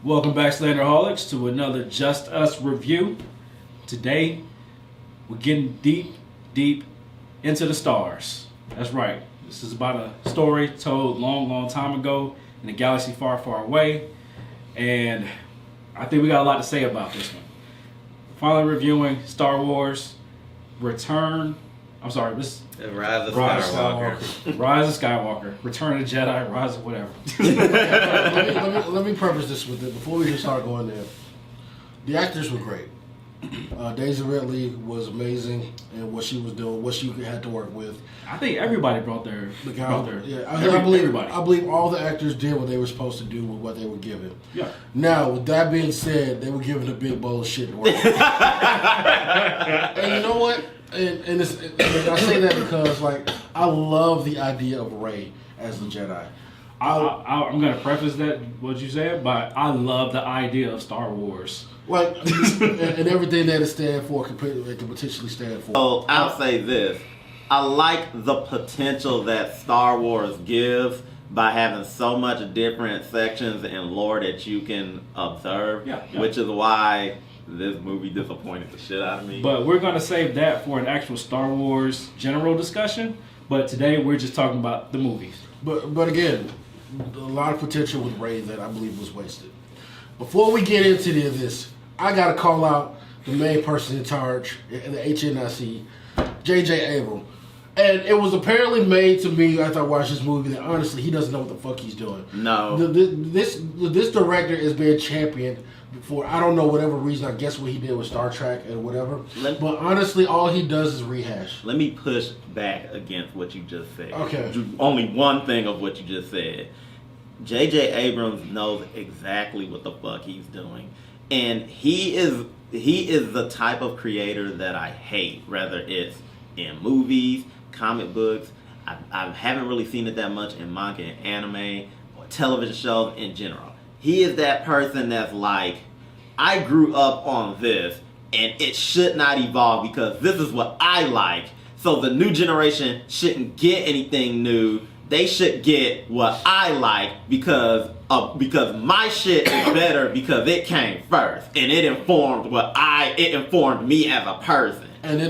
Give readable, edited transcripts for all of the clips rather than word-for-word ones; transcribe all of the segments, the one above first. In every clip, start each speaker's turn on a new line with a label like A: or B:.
A: Welcome back, Slanderholics, to another Just Us review. Today, we're getting deep into the stars. That's right. This is about a story told long time ago in a galaxy far away. And I think we got a lot to say about this one. Finally reviewing Star Wars Return. I'm sorry, this
B: Rise of Skywalker.
A: Rise of Skywalker. Return of the Jedi. Rise of whatever.
C: let me preface this with it before we just start going there. The actors were great. Daisy Ridley was amazing, and what she was doing, what she had to work with.
A: I think everybody brought their.
C: I believe
A: everybody.
C: I believe all the actors did what they were supposed to do with what they were given.
A: Yeah.
C: Now, with that being said, they were given a big bowl of shit to work with. And you know what? And I say that because I love the idea of Rey as the Jedi.
A: I'm going to preface that what you said, but I love the idea of Star Wars.
C: And everything that it stands for it can potentially stand for.
B: So I'll say this. I like the potential that Star Wars gives by having so much different sections and lore that you can observe, which is why this movie disappointed the shit out of me.
A: But we're going to save that for an actual Star Wars general discussion. But today we're just talking about the movies.
C: But again, a lot of potential with Rey that I believe was wasted. Before we get into this, I got to call out the main person in charge in the HNIC, J.J. Abrams. And it was apparently made to me after I watched this movie that honestly he doesn't know what the fuck he's doing.
B: No.
C: This director is being championed for I don't know whatever reason. I guess what he did with Star Trek and whatever. But honestly, all he does is rehash.
B: Let me push back against what you just said.
C: Okay.
B: Only one thing of what you just said. J.J. Abrams knows exactly what the fuck he's doing. And he is the type of creator that I hate, whether it's in movies, comic books. I haven't really seen it that much in manga and anime or television shows in general. He is that person that's like, I grew up on this and it should not evolve because this is what I like. So the new generation shouldn't get anything new. They should get what I like because my shit is better because it came first and it informed me as a person.
C: And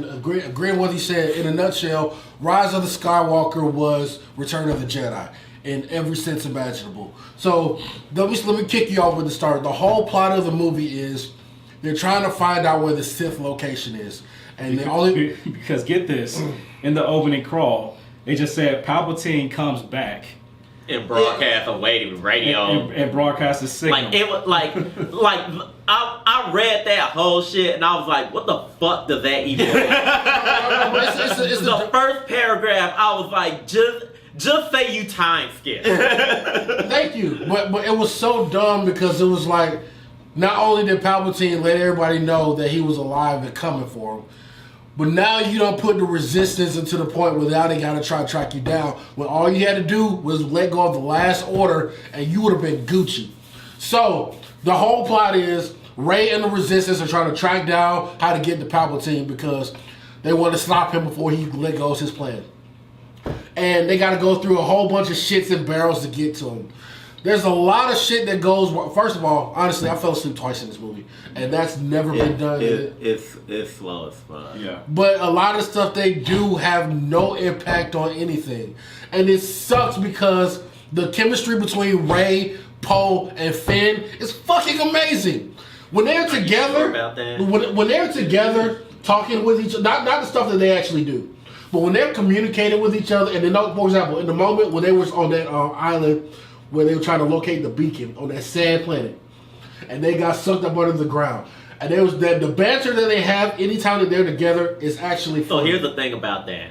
C: agreeing with what he said, in a nutshell, Rise of the Skywalker was Return of the Jedi in every sense imaginable. So let me kick you off with the start. The whole plot of the movie is they're trying to find out where the Sith location is, and
A: because get this, in the opening crawl, they just said Palpatine comes back.
B: And broadcast a waiting radio.
A: And broadcast a signal.
B: Like it was I read that whole shit and I was like, what the fuck does that even mean? It's the first paragraph I was like, just say you time skip.
C: Thank you. But it was so dumb because it was like, not only did Palpatine let everybody know that he was alive and coming for him, but now you don't put the resistance into the point where now they got to try to track you down. When all you had to do was let go of the last order and you would have been Gucci. So the whole plot is Rey and the resistance are trying to track down how to get to Palpatine because they want to stop him before he let go of his plan. And they got to go through a whole bunch of shits and barrels to get to him. There's a lot of shit that goes. First of all, honestly, I fell asleep twice in this movie, and that's never been done.
B: It's slow as fuck.
A: Yeah.
C: But a lot of stuff they do have no impact on anything, and it sucks because the chemistry between Rey, Poe, and Finn is fucking amazing. When they're together, when they're together talking with each other, not the stuff that they actually do, but when they're communicating with each other, and then, for example, in the moment when they was on that island. Where they were trying to locate the beacon on that sand planet, and they got sucked up under the ground. And there was the banter that they have anytime that they're together is actually fun.
B: So here's the thing about that.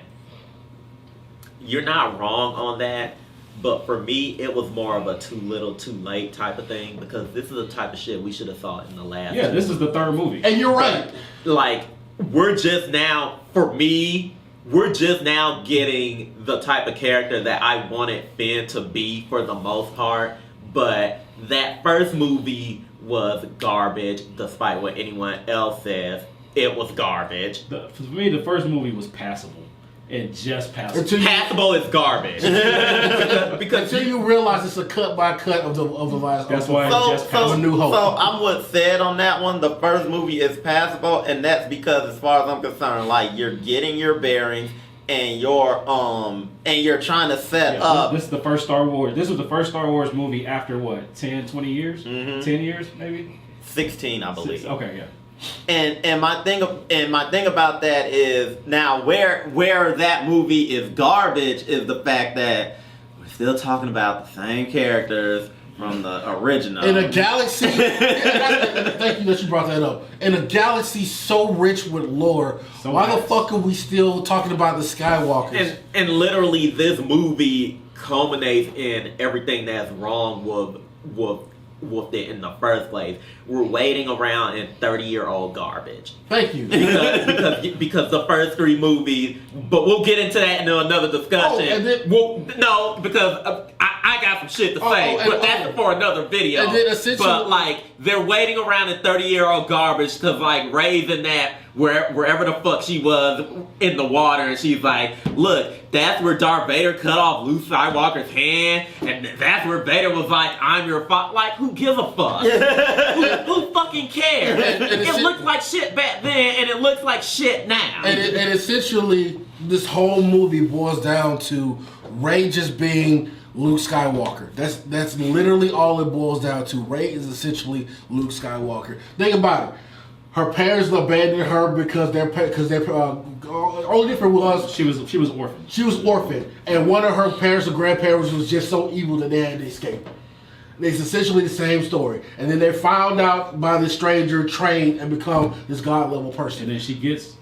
B: You're not wrong on that, but for me, it was more of a too little, too late type of thing because this is the type of shit we should have thought in the last.
A: Yeah, this is the third movie,
C: and you're right.
B: Like we're just now, for me. We're just now getting the type of character that I wanted Finn to be for the most part, but that first movie was garbage, despite what anyone else says. It was garbage.
A: For me, the first movie was passable. and just passable.
B: Passable is garbage.
C: Because until you realize it's a cut by cut of the last.
A: That's why it's just passable.
C: New Hope.
B: So I'm what said on that one. The first movie is passable, and that's because, as far as I'm concerned, like you're getting your bearings, and you're trying to set up.
A: This is the first Star Wars. This was the first Star Wars movie after what, 10, 20 years?
B: Mhm.
A: 10 years, maybe?
B: 16, I believe.
A: Okay, yeah.
B: And my thing about that is now where that movie is garbage is the fact that we're still talking about the same characters from the original.
C: In a galaxy, thank you that you brought that up. In a galaxy so rich with lore, why the fuck are we still talking about the Skywalkers?
B: And literally, this movie culminates in everything that's wrong with it in the first place. We're waiting around in 30-year-old garbage.
C: Thank you.
B: Because the first three movies, but we'll get into that in another discussion. No, because I got some shit to say, but that's for another video.
C: And then essentially,
B: but like they're waiting around in 30-year-old garbage because like raising that wherever the fuck she was in the water, and she's like, look, that's where Darth Vader cut off Luke Skywalker's hand, and that's where Vader was like, I'm your father. Like, who gives a fuck? who fucking cares? It looked like shit back then, and it looks like shit now.
C: And essentially, this whole movie boils down to Rey just being Luke Skywalker. That's literally all it boils down to. Rey is essentially Luke Skywalker. Think about it. Her parents abandoned her because their only difference was
A: she was orphaned.
C: She was orphaned, and one of her parents or grandparents was just so evil that they had to escape. It's essentially the same story, and then they're found out by this stranger, trained, and become this god level person.
A: And then she gets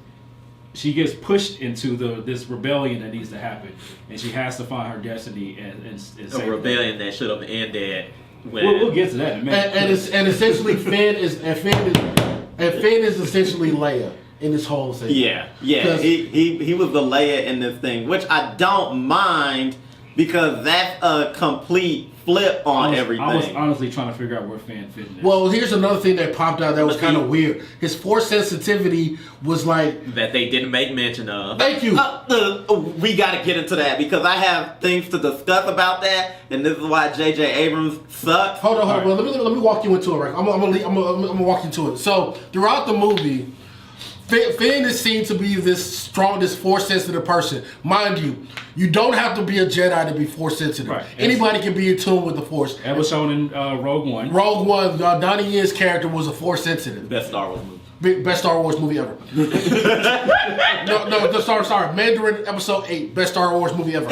A: pushed into this rebellion that needs to happen, and she has to find her destiny and save
B: a rebellion that should have ended.
A: We'll get to that in a minute.
C: And essentially, Finn is essentially Leia in this whole thing.
B: Yeah. He was the Leia in this thing, which I don't mind because that's a complete flip on everything.
A: I was honestly trying to figure out where Finn fit in this.
C: Well, here's another thing that popped out that was kind of weird. His force sensitivity was like
B: that they didn't make mention of.
C: Thank you.
B: We got to get into that because I have things to discuss about that, and this is why J.J. Abrams sucks.
C: Hold on. Well, let me walk you into it. Right, I'm gonna walk you into it. So throughout the movie, Finn is seen to be this force sensitive person. Mind you, you don't have to be a Jedi to be force sensitive. Right. Anybody can be in tune with the force.
A: That was shown in Rogue One.
C: Rogue One, Donnie Yen's character was a force sensitive.
B: Best Star Wars movie.
C: Best Star Wars movie ever. Sorry. Mandarin Episode 8. Best Star Wars movie ever.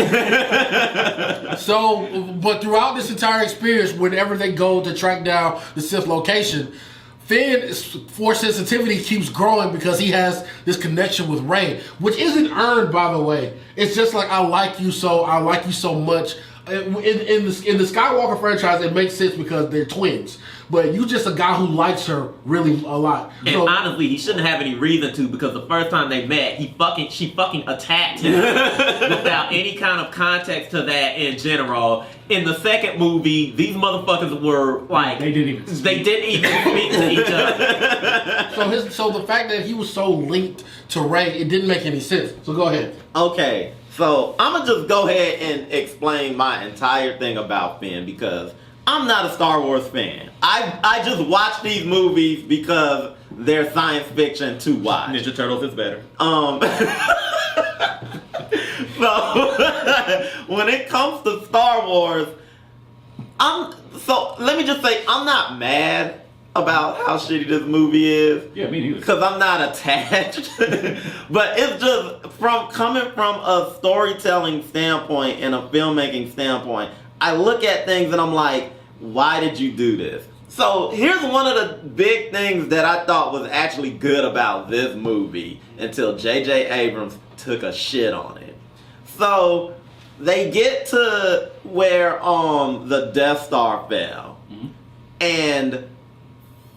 C: But throughout this entire experience, whenever they go to track down the Sith location, Finn's force sensitivity keeps growing because he has this connection with Rey, which isn't earned, by the way. It's just like I like you so much. In the Skywalker franchise, it makes sense because they're twins. But you just a guy who likes her really a lot.
B: And honestly, he shouldn't have any reason to because the first time they met, she fucking attacked him without any kind of context to that in general. In the second movie, these motherfuckers were like
A: they didn't even speak
B: to each other.
C: So the fact that he was so linked to Rey, it didn't make any sense. So go ahead.
B: Okay, so I'm gonna just go ahead and explain my entire thing about Finn because I'm not a Star Wars fan. I just watch these movies because they're science fiction to watch.
D: Ninja Turtles is better.
B: So when it comes to Star Wars, let me just say I'm not mad about how shitty this movie is.
A: Yeah, me neither.
B: Because I'm not attached. But it's just coming from a storytelling standpoint and a filmmaking standpoint, I look at things and I'm like, why did you do this? So here's one of the big things that I thought was actually good about this movie until J.J. Abrams took a shit on it. So they get to where the Death Star fell. Mm-hmm. And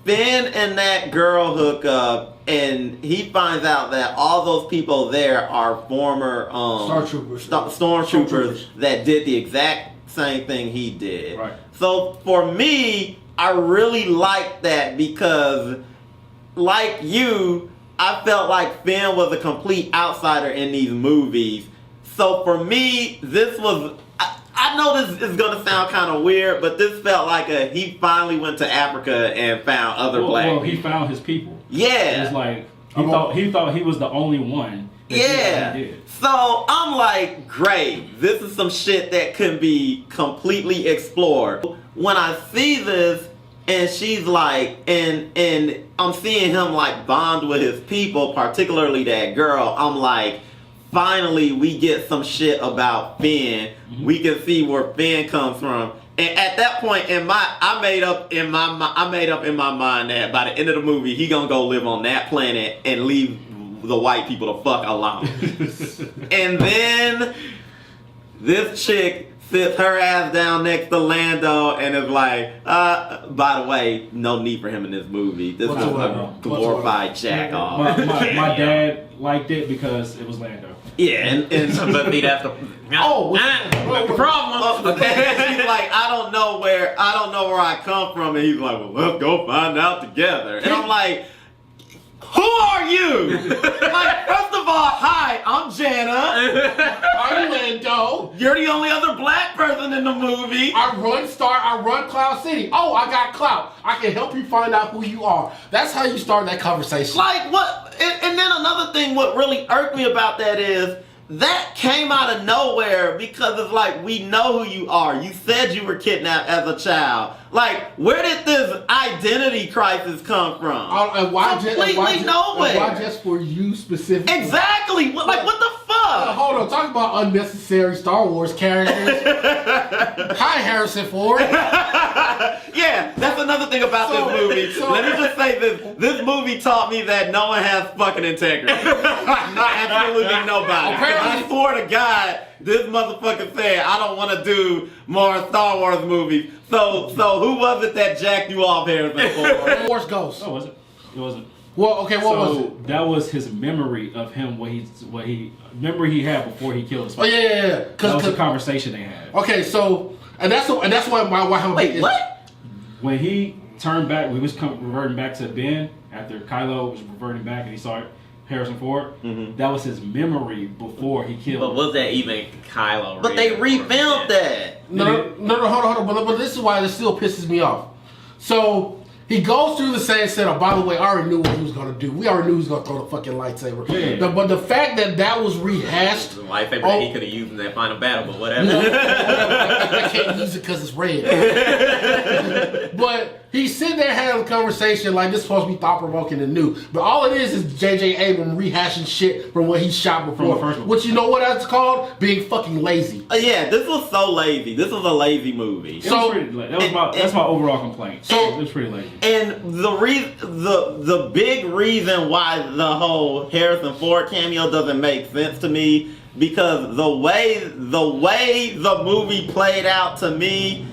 B: Finn and that girl hook up, and he finds out that all those people there are former stormtroopers that did the exact same thing he did.
A: Right.
B: So for me, I really like that because, like you, I felt like Finn was a complete outsider in these movies So for me, this was. I know this is gonna sound kind of weird, but this felt like he finally went to Africa and found other black.
A: Well,
B: people.
A: he found his people.
B: Yeah,
A: It's like he thought he was the only one.
B: Yeah.
A: He did.
B: So I'm like, great. This is some shit that can be completely explored. When I see this, and she's like, and I'm seeing him like bond with his people, particularly that girl. I'm like, finally we get some shit about Finn. Mm-hmm. We can see where Finn comes from. And at that point, I made up in my mind that by the end of the movie, he gonna go live on that planet and leave the white people to fuck alone. And then this chick sits her ass down next to Lando and is like, by the way, no need for him in this movie. This is a glorified jack off.
A: My dad liked it because it was Lando.
B: Yeah, and
D: but see, that's the problem.
B: Okay, she's like, I don't know where I come from, and he's like, well, let's go find out together. And I'm like, who are you? Like, first of all, hi, I'm Jana.
C: I'm Lando.
B: You're the only other black person in the movie.
C: I run Cloud City. Oh, I got clout. I can help you find out who you are. That's how you start that conversation.
B: Like, what? And then another thing, what really irked me about that is, that came out of nowhere because it's like, we know who you are. You said you were kidnapped as a child. Like, where did this identity crisis come from?
C: And why
B: Completely nowhere.
C: Why just for you specifically?
B: Exactly. What the fuck?
C: Hold on. Talk about unnecessary Star Wars characters. Hi, Harrison Ford.
B: Yeah, that's another thing about this movie. Let me just say this. This movie taught me that no one has fucking integrity. Absolutely nobody.
C: Apparently,
B: I swear to God, this motherfucker said, I don't want to do more Star Wars movies. So who was it that jacked you off, Harrison Ford?
C: Force Ghost.
A: No, was it? It wasn't.
C: Well, okay, what was it?
A: That was his memory of him. What he memory he had before he killed his
C: Oh yeah.
A: That was the conversation they had.
C: Okay, so and that's why my
B: Wait, what?
A: When he turned back, we was reverting back to Ben after Kylo was reverting back and he saw Harrison Ford. Mm-hmm. That was his memory before he killed.
D: But was that even Kylo?
B: But they refilmed that.
C: No, hold on. But this is why this still pisses me off. So he goes through the same setup. By the way, I already knew what he was gonna do. We already knew he was gonna throw the fucking lightsaber.
A: Yeah.
C: But the fact that was rehashed.
D: The lightsaber that he could have used in that final battle, but whatever.
C: I can't use it because it's red. But he's sitting there having a conversation like this is supposed to be thought provoking and new. But all it is J.J. Abrams rehashing shit from what he shot before. Which you know what that's called? Being fucking lazy.
B: Yeah, this was so lazy. This was a lazy movie.
A: That's my overall complaint. So it was pretty lazy.
B: And the big reason why the whole Harrison Ford cameo doesn't make sense to me, because the way the movie played out to me,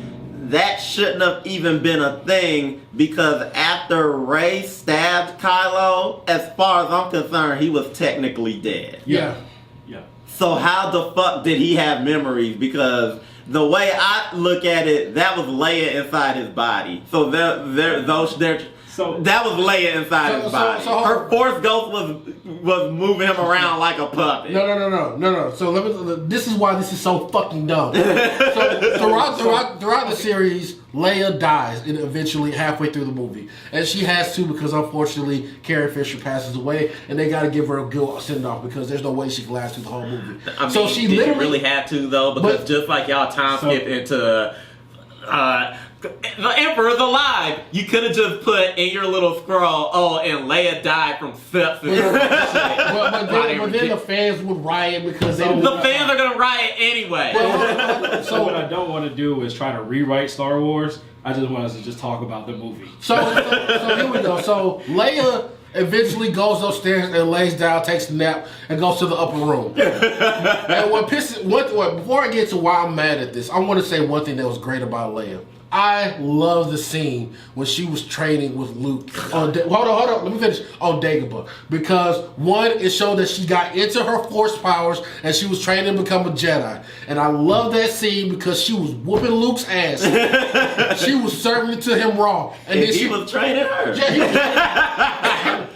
B: that shouldn't have even been a thing, because after Rey stabbed Kylo, as far as I'm concerned, he was technically dead.
C: Yeah.
B: So how the fuck did he have memories? Because the way I look at it, that was Leia inside his body. So that was Leia inside his body. Her Force Ghost was moving him around like a puppet.
C: No. So this is why this is so fucking dumb. So throughout the series, Leia dies and eventually halfway through the movie, and she has to because unfortunately Carrie Fisher passes away, and they got to give her a good send off because there's no way she can last through the whole movie.
D: I mean,
C: so she
D: did
C: literally
D: you really have to though, because just like y'all time skip into. The Emperor's alive. You could have just put in your little scroll, and Leia died from sepsis.
C: but then the fans would riot because the
D: fans are gonna riot anyway.
A: So what I don't want to do is try to rewrite Star Wars. I just want us to just talk about the movie.
C: So here we go. So Leia eventually goes upstairs and lays down, takes a nap, and goes to the upper room. And before I get to why I'm mad at this, I want to say one thing that was great about Leia. I love the scene when she was training with Luke. Hold on. Let me finish. On Dagobah. Because one, it showed that she got into her force powers and she was training to become a Jedi. And I love that scene because she was whooping Luke's ass. She was serving it to him raw.
B: And then he was training her.
C: Yeah,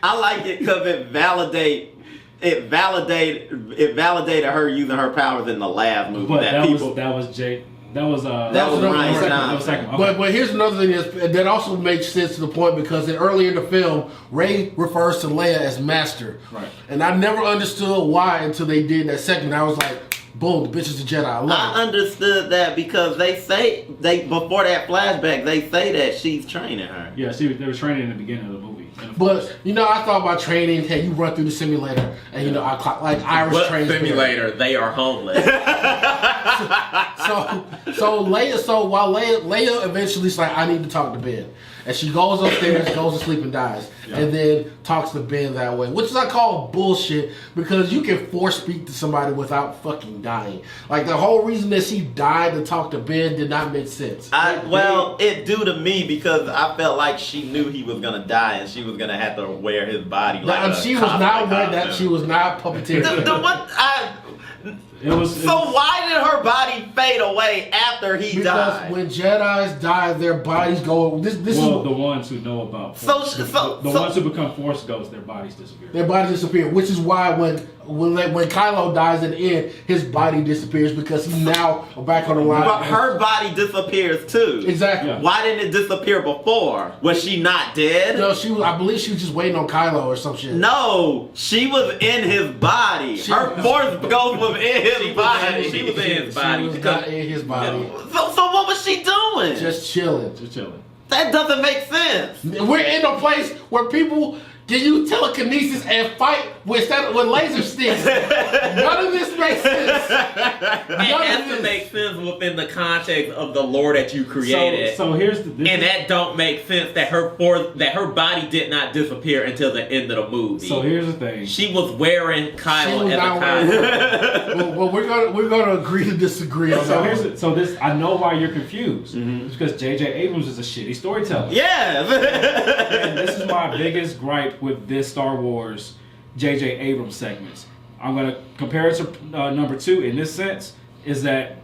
B: I like it because it validates it validated her using her powers in the last movie.
A: But that was
B: Ryan Johnson.
A: Okay.
C: But here's another thing that also makes sense to the point, because earlier in the film, Rey refers to Leia as Master.
A: Right.
C: And I never understood why until they did that second. I was like, boom, the bitch is a Jedi.
B: I understood that because before that flashback, they say that she's training her.
A: Yeah, they were training in the beginning of the movie.
C: But I thought about training. Hey, you run through the simulator, and like Irish
D: What
C: trains.
D: simulator? They are homeless.
C: So while Leia eventually is like, I need to talk to Ben, and she goes upstairs, goes to sleep and dies, and then talks to Ben that way, which I call bullshit, because you can force speak to somebody without fucking dying. Like, the whole reason that she died to talk to Ben did not make sense.
B: It do to me, because I felt like she knew he was gonna die and she was gonna have to wear his body.
C: She was not wearing that. She was not puppeteering.
B: Why did her body fade away after he died?
C: Because when Jedis die, their bodies go. This is
A: the ones who know about Force, the ones who become Force ghosts, their bodies disappear.
C: Their bodies disappear, which is why when Kylo dies at the end, his body disappears, because he's now back on the line.
B: But her body disappears too.
C: Exactly.
A: Yeah.
B: Why didn't it disappear before? Was she not dead?
C: No, I believe she was just waiting on Kylo or some shit.
B: No, she was in his body. Her Force ghost was in his body.
D: She was in his body.
C: She was not in his body.
B: So what was she doing?
C: Just chilling.
B: That doesn't make sense.
C: We're in a place where people can use telekinesis and fight with laser sticks. None of this makes sense.
D: It has to make sense within the context of the lore that you created.
A: So here's
D: that don't make sense that her body did not disappear until the end of the movie.
A: So here's the thing.
D: She was wearing Kylo at the time.
C: Well, we're gonna agree to disagree on that.
A: I know why you're confused. Mm-hmm. It's because J.J. Abrams is a shitty storyteller.
B: Yeah.
A: And this is my biggest gripe with this Star Wars J.J. Abrams segments. I'm going to compare it to number 2 in this sense, is that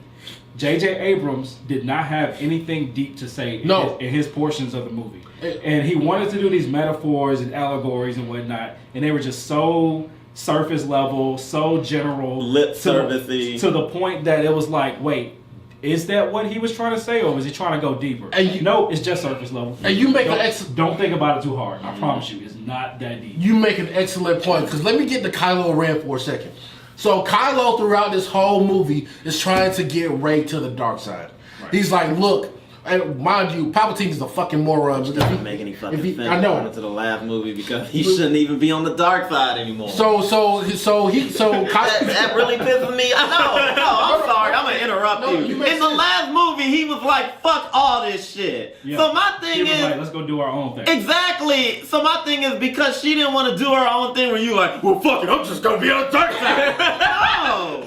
A: J.J. Abrams did not have anything deep to say in his portions of the movie. And he wanted to do these metaphors and allegories and whatnot, and they were just so surface level, so general.
B: Lip servicey.
A: To the point that it was like, wait, is that what he was trying to say, or was he trying to go deeper? No, it's just surface level.
C: And you make
A: don't think about it too hard. I promise you, it's not that deep.
C: You make an excellent point, because let me get to Kylo Ren for a second. So Kylo, throughout this whole movie, is trying to get Rey to the dark side. Right. He's like, look, and mind you, Palpatine is a fucking moron.
B: It doesn't make any fucking sense.
C: I know.
B: To the last movie, because he shouldn't even be on the dark side anymore.
C: So
B: that really pisses me. I'm sorry. I'm gonna interrupt you. In the last movie, he was like, "Fuck all this shit." Yeah. So my thing is,
A: like, let's go do our own thing.
B: Exactly. So my thing is, because she didn't want to do her own thing, where you like, well, fuck it, I'm just gonna be on the dark side. No.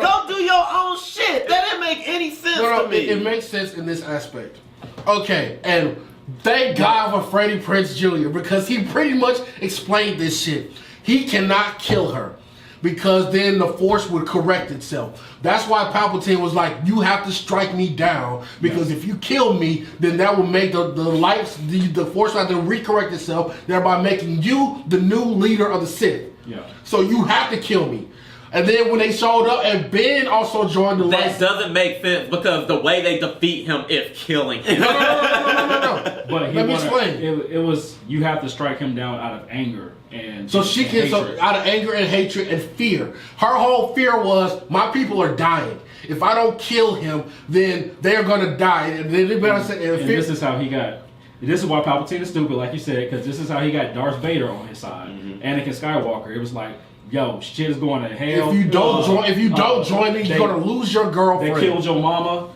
B: Go do your own shit. That didn't make any sense to me.
C: It makes sense in this aspect. Okay, and thank God for Freddie Prinze Jr., because he pretty much explained this shit. He cannot kill her, because then the Force would correct itself. That's why Palpatine was like, you have to strike me down, because if you kill me, then that will make the Force have to recorrect itself, thereby making you the new leader of the Sith.
A: Yeah.
C: So you have to kill me. And then when they showed up, and Ben also joined the
D: That doesn't make sense, because the way they defeat him is killing him.
C: No.
A: But
C: let me explain.
A: It was, you have to strike him down out of anger. And
C: so she can, out of anger and hatred and fear. Her whole fear was, my people are dying. If I don't kill him, then they're going to die. And
A: this is how he got... This is why Palpatine is stupid, like you said, because this is how he got Darth Vader on his side. Mm-hmm. Anakin Skywalker. It was like, yo, shit is going to hell.
C: If you don't join me, you're gonna lose your girlfriend.
A: They killed your mama.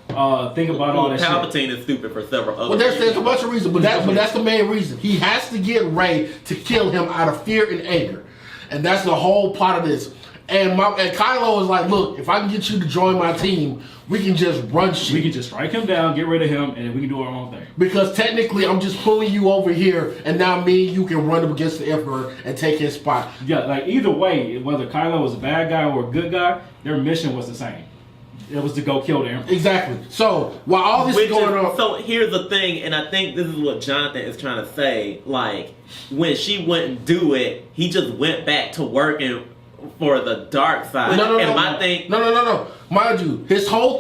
A: Think about all that
D: Palpatine
A: shit.
D: is stupid for several other
C: reasons. There's a bunch of reasons, but that's the main reason. He has to get Rey to kill him out of fear and anger, and that's the whole plot of this. And Kylo is like, look, if I can get you to join my team, we can just run shit.
A: We can just strike him down, get rid of him, and then we can do our own thing.
C: Because technically, I'm just pulling you over here, and now me and you can run up against the Emperor and take his spot.
A: Yeah, like either way, whether Kylo was a bad guy or a good guy, their mission was the same. It was to go kill the Emperor.
C: Exactly. So while all this is going on,
D: So here's the thing, and I think this is what Jonathan is trying to say. Like, when she wouldn't do it, he just went back to working for the dark side.
C: No. Mind you, his whole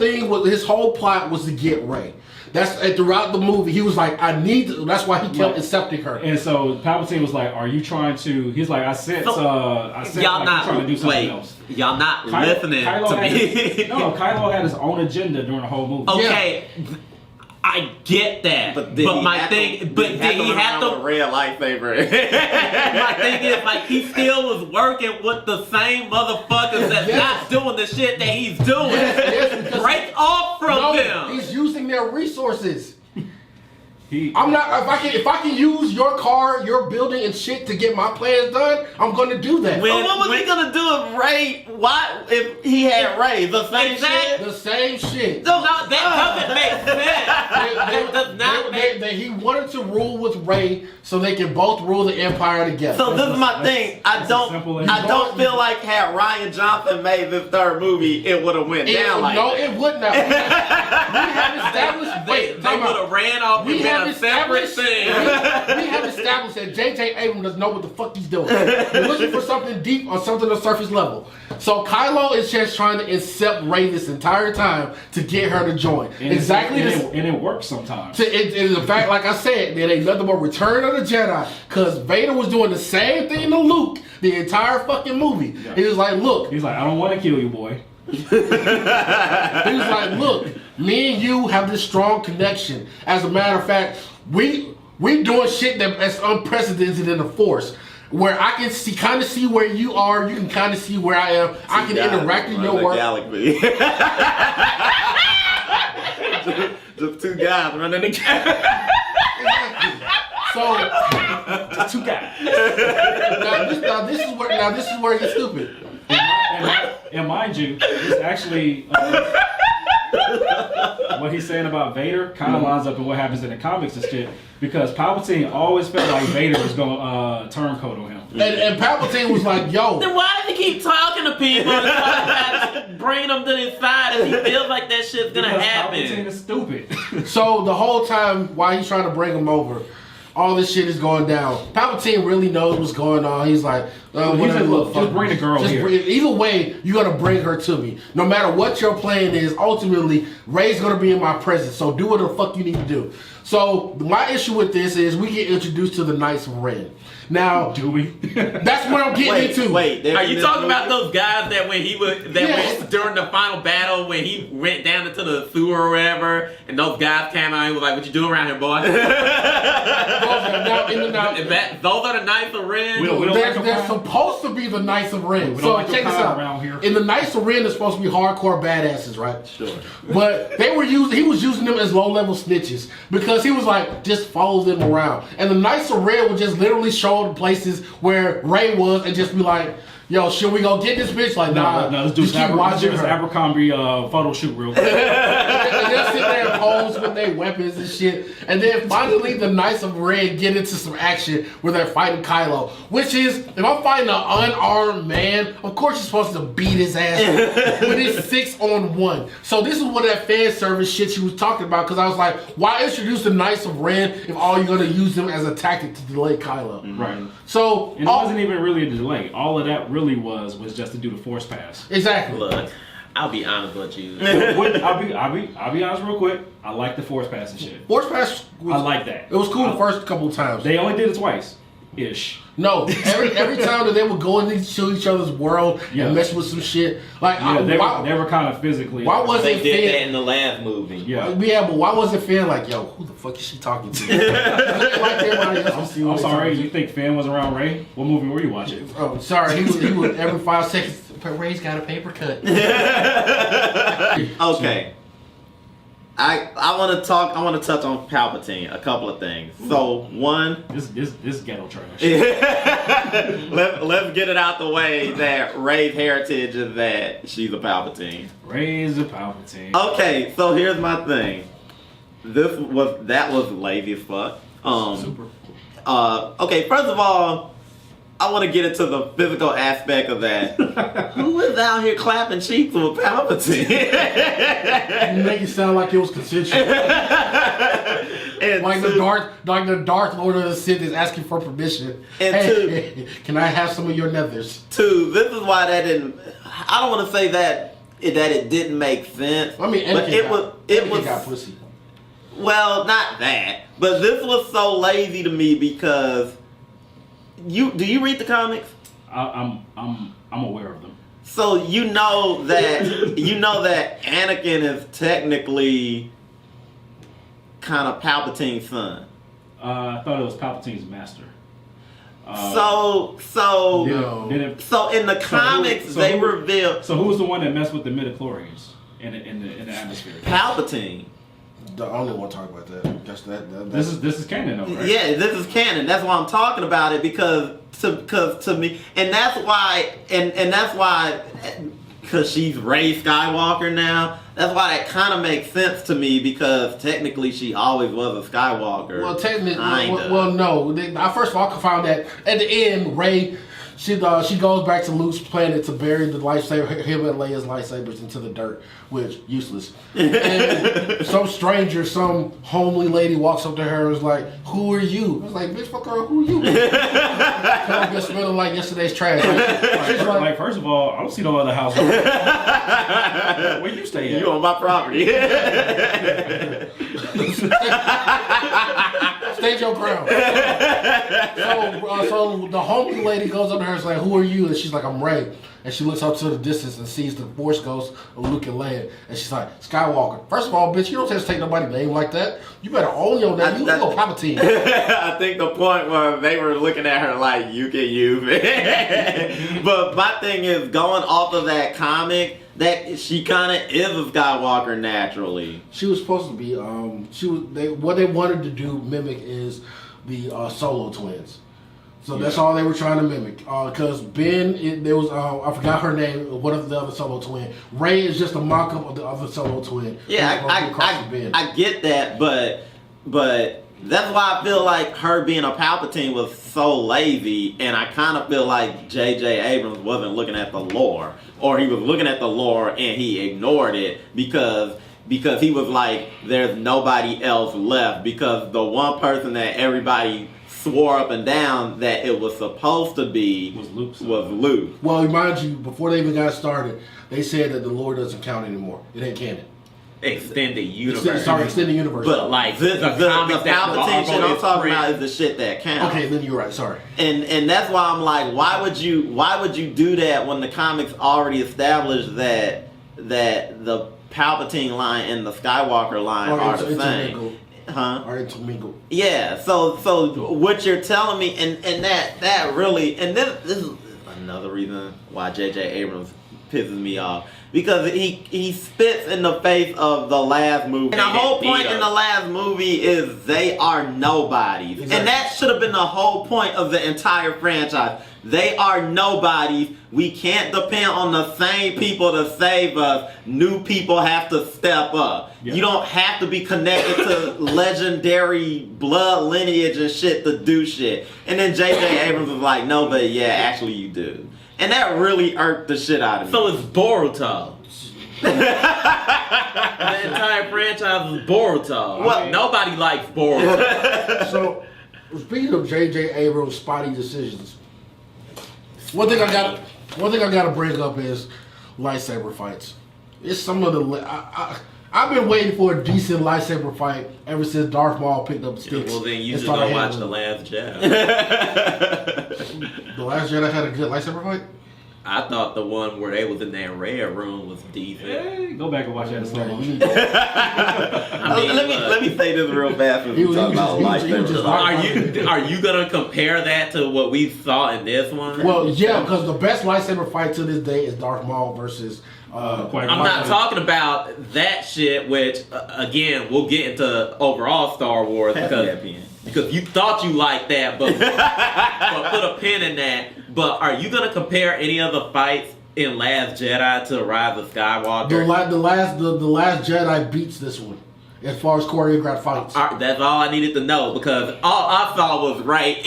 C: plot was to get Rey. And throughout the movie, he was like, I need to, that's why he kept accepting her.
A: And so Palpatine was like, are you trying to, he's like, I sense
D: y'all
A: like,
D: not
A: trying to do something else.
D: Y'all not listening to me.
A: Kylo had his own agenda during the whole movie.
D: Okay. I get that, but did he have to
B: a red lightsaber?
D: My thing is, like, he still was working with the same motherfuckers that's not doing the shit that he's doing.
C: Yes,
D: break off from them.
C: He's using their resources.
A: I'm
C: not. If I can use your car, your building, and shit to get my plans done, I'm going to do that.
B: What was he gonna do if Rey? Why if he had Rey? The same shit.
C: The same shit.
D: No, that doesn't make sense. That does not make.
C: He wanted to rule with Rey so they can both rule the Empire together.
B: So this is my thing. I don't feel like had Rian Johnson made this third movie, it would have went down like that.
C: It would not. We have established.
D: They would have ran off and been a separate thing.
C: We have established that J.J. Abrams doesn't know what the fuck he's doing. You're looking for something deep or something on surface level. So Kylo is just trying to accept Rey this entire time to get her to join.
A: And it works sometimes.
C: In fact, like I said, there ain't nothing but Return of the Jedi, because Vader was doing the same thing to Luke the entire fucking movie. Yeah. He was like, look.
A: He's like, I don't want to kill you, boy.
C: He was like, look, me and you have this strong connection. As a matter of fact, we doing shit that's unprecedented in the Force. Where I can kind of see where you are, you can kind of see where I am. I can interact in your work.
B: Just two guys running the galaxy.
C: So,
A: just two guys.
C: Now this is where he's stupid.
A: And mind you, it's actually what he's saying about Vader kind of lines up with what happens in the comics and shit. Because Palpatine always felt like Vader was going to turncoat on him.
C: And Palpatine was like, yo.
D: Then why does he keep talking to people and talking about bringing them to his side if he feels like that shit's going to happen?
A: Palpatine is stupid.
C: So the whole time while he's trying to bring him over, all this shit is going down. Palpatine really knows what's going on. He's like,
A: look, just bring the girl here.
C: Either way, you're going to bring her to me. No matter what your plan is, ultimately, Rey's going to be in my presence. So do what the fuck you need to do. So my issue with this is we get introduced to the Knights of Ren. Now,
A: do we?
C: That's what I'm getting into.
D: Are you talking about those guys that when he was went during the final battle when he went down into the sewer or whatever, and those guys came out and he was like, "What you doing around here, boy?" Those are the Knights of Ren.
C: They're supposed to be the Knights of Ren. So check this out. In the Knights of Ren, they're supposed to be hardcore badasses, right?
B: Sure.
C: But he was using them as low-level snitches because he was like, just follow them around. And the Knights of Ren would just literally show the places where Rey was and just be like, yo, should we go get this bitch? Like, nah,
A: let's do this Abercrombie photo shoot real quick.
C: And they'll sit there and pose with their weapons and shit. And then finally the Knights of Ren get into some action where they're fighting Kylo. Which is, if I'm fighting an unarmed man, of course you're supposed to beat his ass. But it's 6-on-1. So this is what that fan service shit she was talking about, because I was like, why introduce the Knights of Ren if all you're going to use them as a tactic to delay Kylo?
A: Right.
C: So
A: and it wasn't even really a delay. All of that really was just to do the Force pass.
C: Exactly.
D: Look, I'll be honest with you.
A: I'll be honest real quick. I like the Force pass and shit.
C: Force pass.
A: I like that.
C: It was cool the first couple of times.
A: They only did it twice, ish.
C: No, every time that they would go into each other's world and mess with some shit, like
A: they were kind of physically.
C: Why wasn't
D: they did that in the last movie?
C: Yeah, but why wasn't Finn like, yo, who the fuck is she talking to? Like everybody else.
A: I'm sorry, you think Finn was around Rey? What movie were you watching?
C: Oh, sorry, he was every 5 seconds. Rey's got a paper cut.
B: Okay. I want to touch on Palpatine, a couple of things. So one,
A: this ghetto trash.
B: let's get it out the way that Rey's heritage is that she's a Palpatine.
A: Rey's a Palpatine.
B: Okay, so here's my thing. That was lazy as fuck.
A: Super.
B: Okay, first of all, I want to get into the physical aspect of that. Who is out here clapping cheeks with Palpatine?
C: You make it sound like it was consensual.
B: And
C: Like the Darth Lord of the Sith is asking for permission.
B: And
C: Hey, can I have some of your nethers?
B: two, this is why that didn't. I don't want to say that it didn't make sense.
C: I mean,
B: but
C: Anakin got pussy.
B: Well, not that, but this was so lazy to me because do you read the comics?
A: I'm aware of them.
B: So you know that Anakin is technically kind of Palpatine's son.
A: I thought it was Palpatine's master.
B: So
A: Did
B: in the comics they reveal.
A: So who was the one that messed with the midichlorians in the atmosphere?
B: Palpatine.
C: The only one talk about that.
A: This is canon, though, right?
B: Yeah, this is canon. That's why I'm talking about it because to me, and that's why because she's Rey Skywalker now. That's why that kind of makes sense to me because technically she always was a Skywalker.
C: Well, technically, well, no. First of all, I found that at the end, Rey, she goes back to Luke's planet to bury the lightsaber, him and Leia's lightsabers into the dirt, which useless. And some stranger, some homely lady walks up to her and is like, "Who are you?" I was like, "Bitch, fuck her, who are you?" I've been smelling like yesterday's trash.
A: Like, first of all, I don't see no other house. Where you stay at?
B: You on my property.
C: Stage your ground. So the homely lady goes up to her and is like, "Who are you?" And she's like, "I'm Rey." And she looks up to the distance and sees the Force ghost of Luke and Leia. And she's like, "Skywalker. First of all, bitch, you don't just take nobody's name like that. You better own your name. You go Palpatine."
B: I think the point was they were looking at her like, you can use it. But my thing is, going off of that comic, that she kind of is a Skywalker naturally.
C: She was supposed to be. What they wanted to do mimic is the Solo twins. So that's all they were trying to mimic. Because there was I forgot her name. One of the other Solo twin. Rey is just a mock-up of the other Solo twin.
B: Yeah, I get that, but that's why I feel like her being a Palpatine was so lazy, and I kind of feel like J.J. Abrams wasn't looking at the lore, or he was looking at the lore and he ignored it because he was like, there's nobody else left, because the one person that everybody swore up and down that it was supposed to be was Luke.
C: Well, mind you, before they even got started, they said that the lore doesn't count anymore. It ain't canon.
D: Extended universe.
C: Extended universe.
D: But like
B: the Palpatine shit I'm talking about is the shit that counts.
C: Okay, then you're right. Sorry.
B: And that's why I'm like, why would you do that when the comics already established that the Palpatine line and the Skywalker line are the same? Huh?
C: Are intermingled.
B: Yeah. So what you're telling me, and that really, and this is another reason why J.J. Abrams pisses me off. Because he spits in the face of the last movie. And the whole point in the last movie is they are nobodies. Exactly. And that should have been the whole point of the entire franchise. They are nobodies. We can't depend on the same people to save us. New people have to step up. Yeah. You don't have to be connected to legendary blood lineage and shit to do shit. And then J.J. Abrams was like, no, but yeah, actually you do. And that really irked the shit out of me.
D: So it's Boruto. The entire franchise is Boruto.
B: Well,
D: nobody likes Boruto.
C: So, speaking of J.J. Abrams' spotty decisions, one thing I gotta bring up is lightsaber fights. It's some of the I've been waiting for a decent lightsaber fight ever since Darth Maul picked up the sticks.
D: Well, then you just go watch The Last Jedi.
C: The Last Jedi had a good lightsaber fight?
D: I thought the one where they was in that red room was decent.
A: Hey, go back and watch that in slow motion.
B: Let me say this real fast. When we talk about lightsabers.
D: Are you gonna compare that to what we saw in this one?
C: Well, yeah, because the best lightsaber fight to this day is Darth Maul versus.
D: I'm not talking about that shit, which again we'll get into overall Star Wars because you thought you liked that, but put a pin in that. But are you gonna compare any of the fights in Last Jedi to Rise of Skywalker?
C: The last Jedi beats this one as far as choreographed fights.
D: That's all I needed to know because all I saw was right.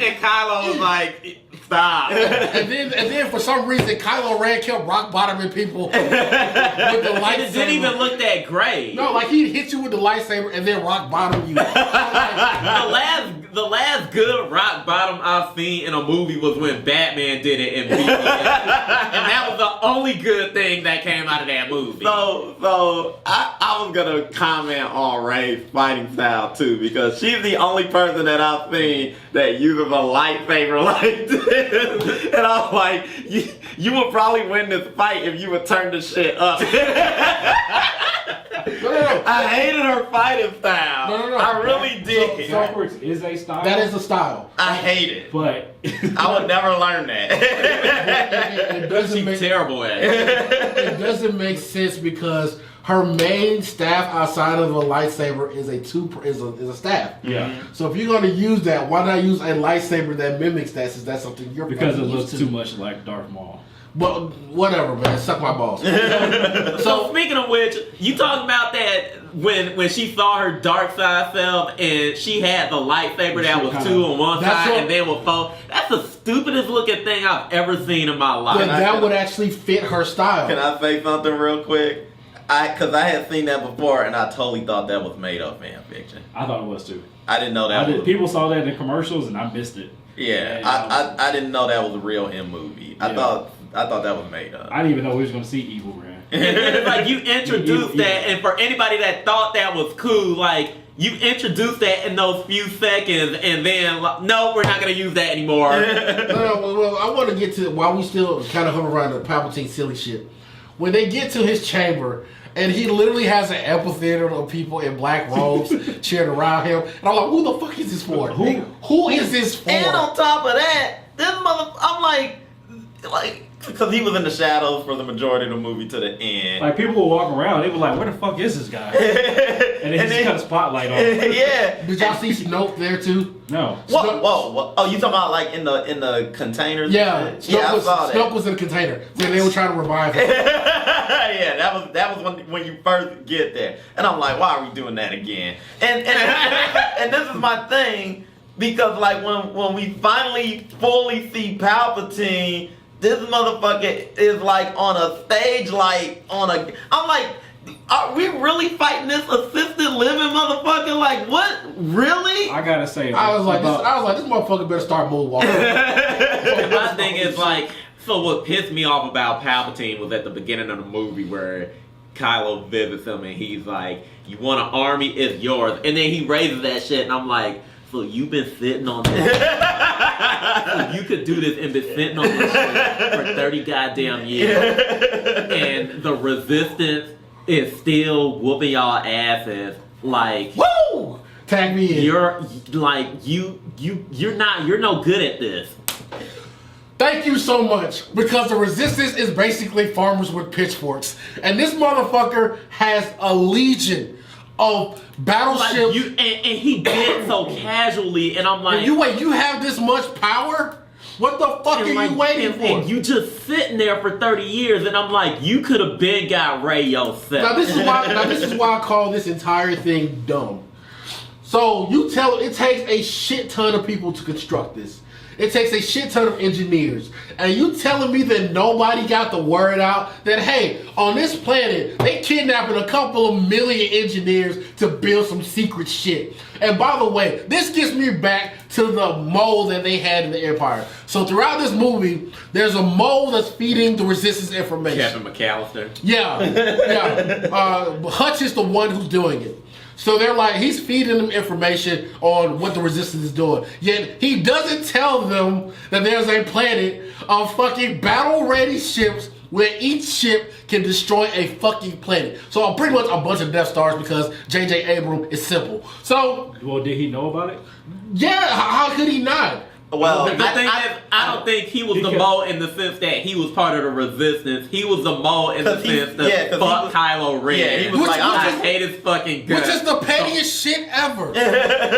D: And Kylo was like, stop.
C: and then for some reason Kylo Ren kept rock bottoming people with the lightsaber.
D: And it didn't even look that great.
C: No, like he'd hit you with the lightsaber and then rock bottom you.
D: The last good rock bottom I've seen in a movie was when Batman did it and beat me. And that was the only good thing that came out of that movie.
B: So I was gonna comment on Rey's fighting style too, because she's the only person that I've seen that uses a lightsaber like this. And I'm like, you would probably win this fight if you would turn the shit up.
C: No.
B: I hated her fighting style.
C: No.
B: I really did.
A: Backwards is a style.
C: That is a style.
B: I hate it.
A: But
B: I would never learn that.
C: It doesn't
D: She's
C: make
D: terrible at it.
C: it doesn't make sense because her main staff outside of a lightsaber is a staff.
A: yeah,
C: So if you're going to use that, why not use a lightsaber that mimics that? Since that's something you're
A: because it
C: fucking
A: looks
C: used to.
A: too much like Darth Maul.
C: But whatever, man. Suck my balls.
D: So speaking of which, you talking about that when she saw her dark side self and she had the lightsaber that was 2 on one side and then with 4. That's the stupidest looking thing I've ever seen in my life.
C: But that would actually fit her style.
B: Can I say something real quick? Because I had seen that before and I totally thought that was made up fan fiction.
A: I thought it was too.
B: I didn't know that.
A: People saw that in the commercials and I missed it.
B: Yeah, I didn't know that was a real him movie. I thought that was made up.
A: I didn't even know we was gonna see Evil Ren.
D: And then it's like you introduced that, and for anybody that thought that was cool, like you introduced that in those few seconds, and then no, we're not gonna use that anymore.
C: Well, I want to get to while we still kind of hover around the Palpatine silly shit. When they get to his chamber, and he literally has an amphitheater of people in black robes cheering around him, and I'm like, who the fuck is this for? Who is this for?
B: And on top of that, I'm like, because he was in the shadows for the majority of the movie to the end.
A: Like people were walking around, they were like, "Where the fuck is this guy?" And then he just cut a spotlight on.
B: Yeah.
C: Did y'all see Snoke there too?
A: No.
B: Whoa. Oh, you talking about like in the containers?
C: Yeah.
B: I saw that.
C: Snoke was in a container. So they were trying to revive him.
B: Yeah, that was when you first get there, and I'm like, why are we doing that again? And this is my thing, because like when we finally fully see Palpatine, this motherfucker is like on a stage, like I'm like, are we really fighting this assisted living motherfucker? Like what? Really?
A: I gotta say,
C: I was like, this motherfucker better start moonwalking.
D: My thing is like, so what pissed me off about Palpatine was at the beginning of the movie where Kylo visits him and he's like, "You want an army? It's yours." And then he raises that shit, and I'm like, so you've been sitting on this? So you could do this and been sitting on this shit for 30 goddamn years, and the Resistance is still whooping y'all asses. Like,
C: Woo! Tag me in.
D: you're like you're no good at this.
C: Thank you so much, because the Resistance is basically farmers with pitchforks, and this motherfucker has a legion of battleships.
D: Like and he did it so casually, and I'm like,
C: you have this much power? What the fuck are you waiting for?
D: And you just sitting there for 30 years, and I'm like, you could have been got Rey yourself.
C: Now this is why I call this entire thing dumb. So it takes a shit ton of people to construct this. It takes a shit ton of engineers. And you telling me that nobody got the word out that, hey, on this planet, they kidnapping a couple of million engineers to build some secret shit. And by the way, this gets me back to the mole that they had in the Empire. So throughout this movie, there's a mole that's feeding the Resistance information.
D: Captain McAllister.
C: Yeah. Hutch is the one who's doing it. So they're like, he's feeding them information on what the Resistance is doing. Yet he doesn't tell them that there's a planet of fucking battle-ready ships where each ship can destroy a fucking planet. So pretty much a bunch of Death Stars, because J.J. Abrams is simple. So,
A: well, did he know about it?
C: Yeah, how could he not?
B: Well,
D: the thing is, I don't think he was the mole in the sense that he was part of the Resistance. He was the mole in the sense that fuck Kylo Ren.
B: Yeah, he was like,
D: I hate his fucking guts.
C: Which is the pettiest shit ever.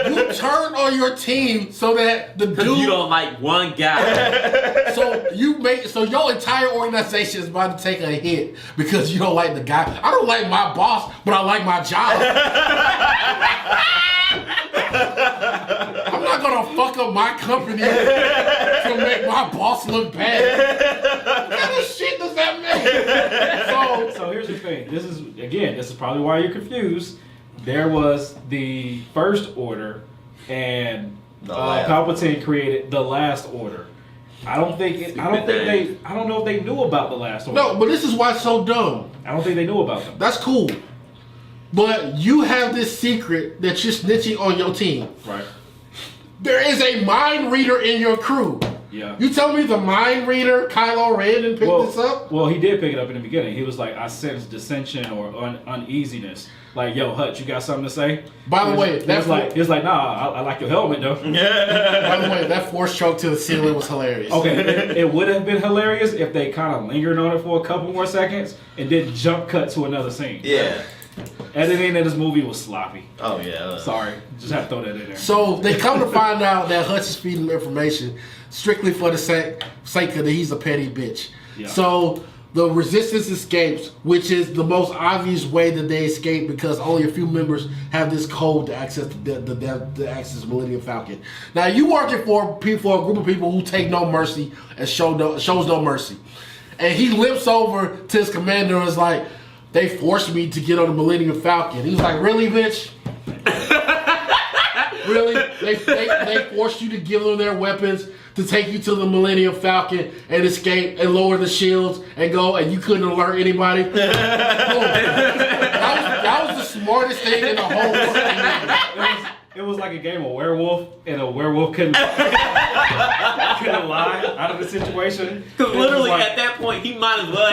C: You turn on your team so that the dude,
D: you don't like one guy.
C: So your entire organization is about to take a hit because you don't like the guy. I don't like my boss, but I like my job. want my company to make my boss look bad. What kind of shit does that mean?
A: So here's the thing. This is probably why you're confused. There was the First Order, and Palpatine created the Last Order. I don't know if they knew about the Last Order.
C: No, but this is why it's so dumb.
A: I don't think they knew about them.
C: That's cool. But you have this secret that you're snitching on your team.
A: Right.
C: There is a mind reader in your crew.
A: Yeah.
C: You tell me the mind reader, Kylo Ren, didn't pick this up?
A: Well, he did pick it up in the beginning. He was like, I sense dissension or uneasiness. Like, yo, Hutch, you got something to say?
C: By the way,
A: he was like, nah, I like your helmet, though.
C: By the way, that force choke to the ceiling was hilarious.
A: Okay, it would have been hilarious if they kind of lingered on it for a couple more seconds and then jump cut to another scene.
B: Yeah.
C: Editing
A: in this movie was sloppy.
B: Oh, yeah.
A: Sorry. Just have to throw that in there.
C: So they come to find out that Hutch is feeding them information strictly for the sake that he's a petty bitch. Yeah. So the Resistance escapes, which is the most obvious way that they escape because only a few members have this code to access the access Millennium Falcon. Now you working for a group of people who take no mercy and shows no mercy. And he limps over to his commander and is like, they forced me to get on the Millennium Falcon. He was like, really, bitch? Really? They forced you to give them their weapons to take you to the Millennium Falcon and escape and lower the shields and go, and you couldn't alert anybody? that was the smartest thing in the whole world.
A: It was like a game of werewolf, and a werewolf couldn't lie out of the situation.
D: Because literally at that point, he might as well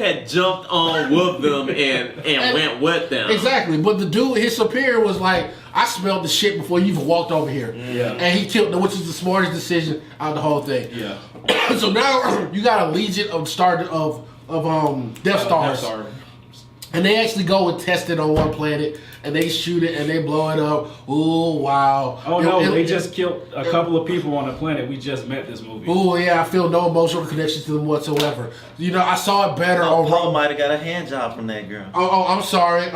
D: had jumped on with them and went with them.
C: Exactly, but the dude, his superior, was like, I smelled the shit before you even walked over here.
A: Yeah.
C: And he killed them, which is the smartest decision out of the whole thing.
A: Yeah.
C: So now you got a legion of Death Stars. And they actually go and test it on one planet, and they shoot it, and they blow it up. Ooh, wow.
A: Oh, no, they just killed a couple of people on the planet we just met this movie.
C: Ooh, yeah, I feel no emotional connection to them whatsoever. You know, I saw it better on...
B: Paul might have got a hand job from that girl.
C: Oh, I'm sorry,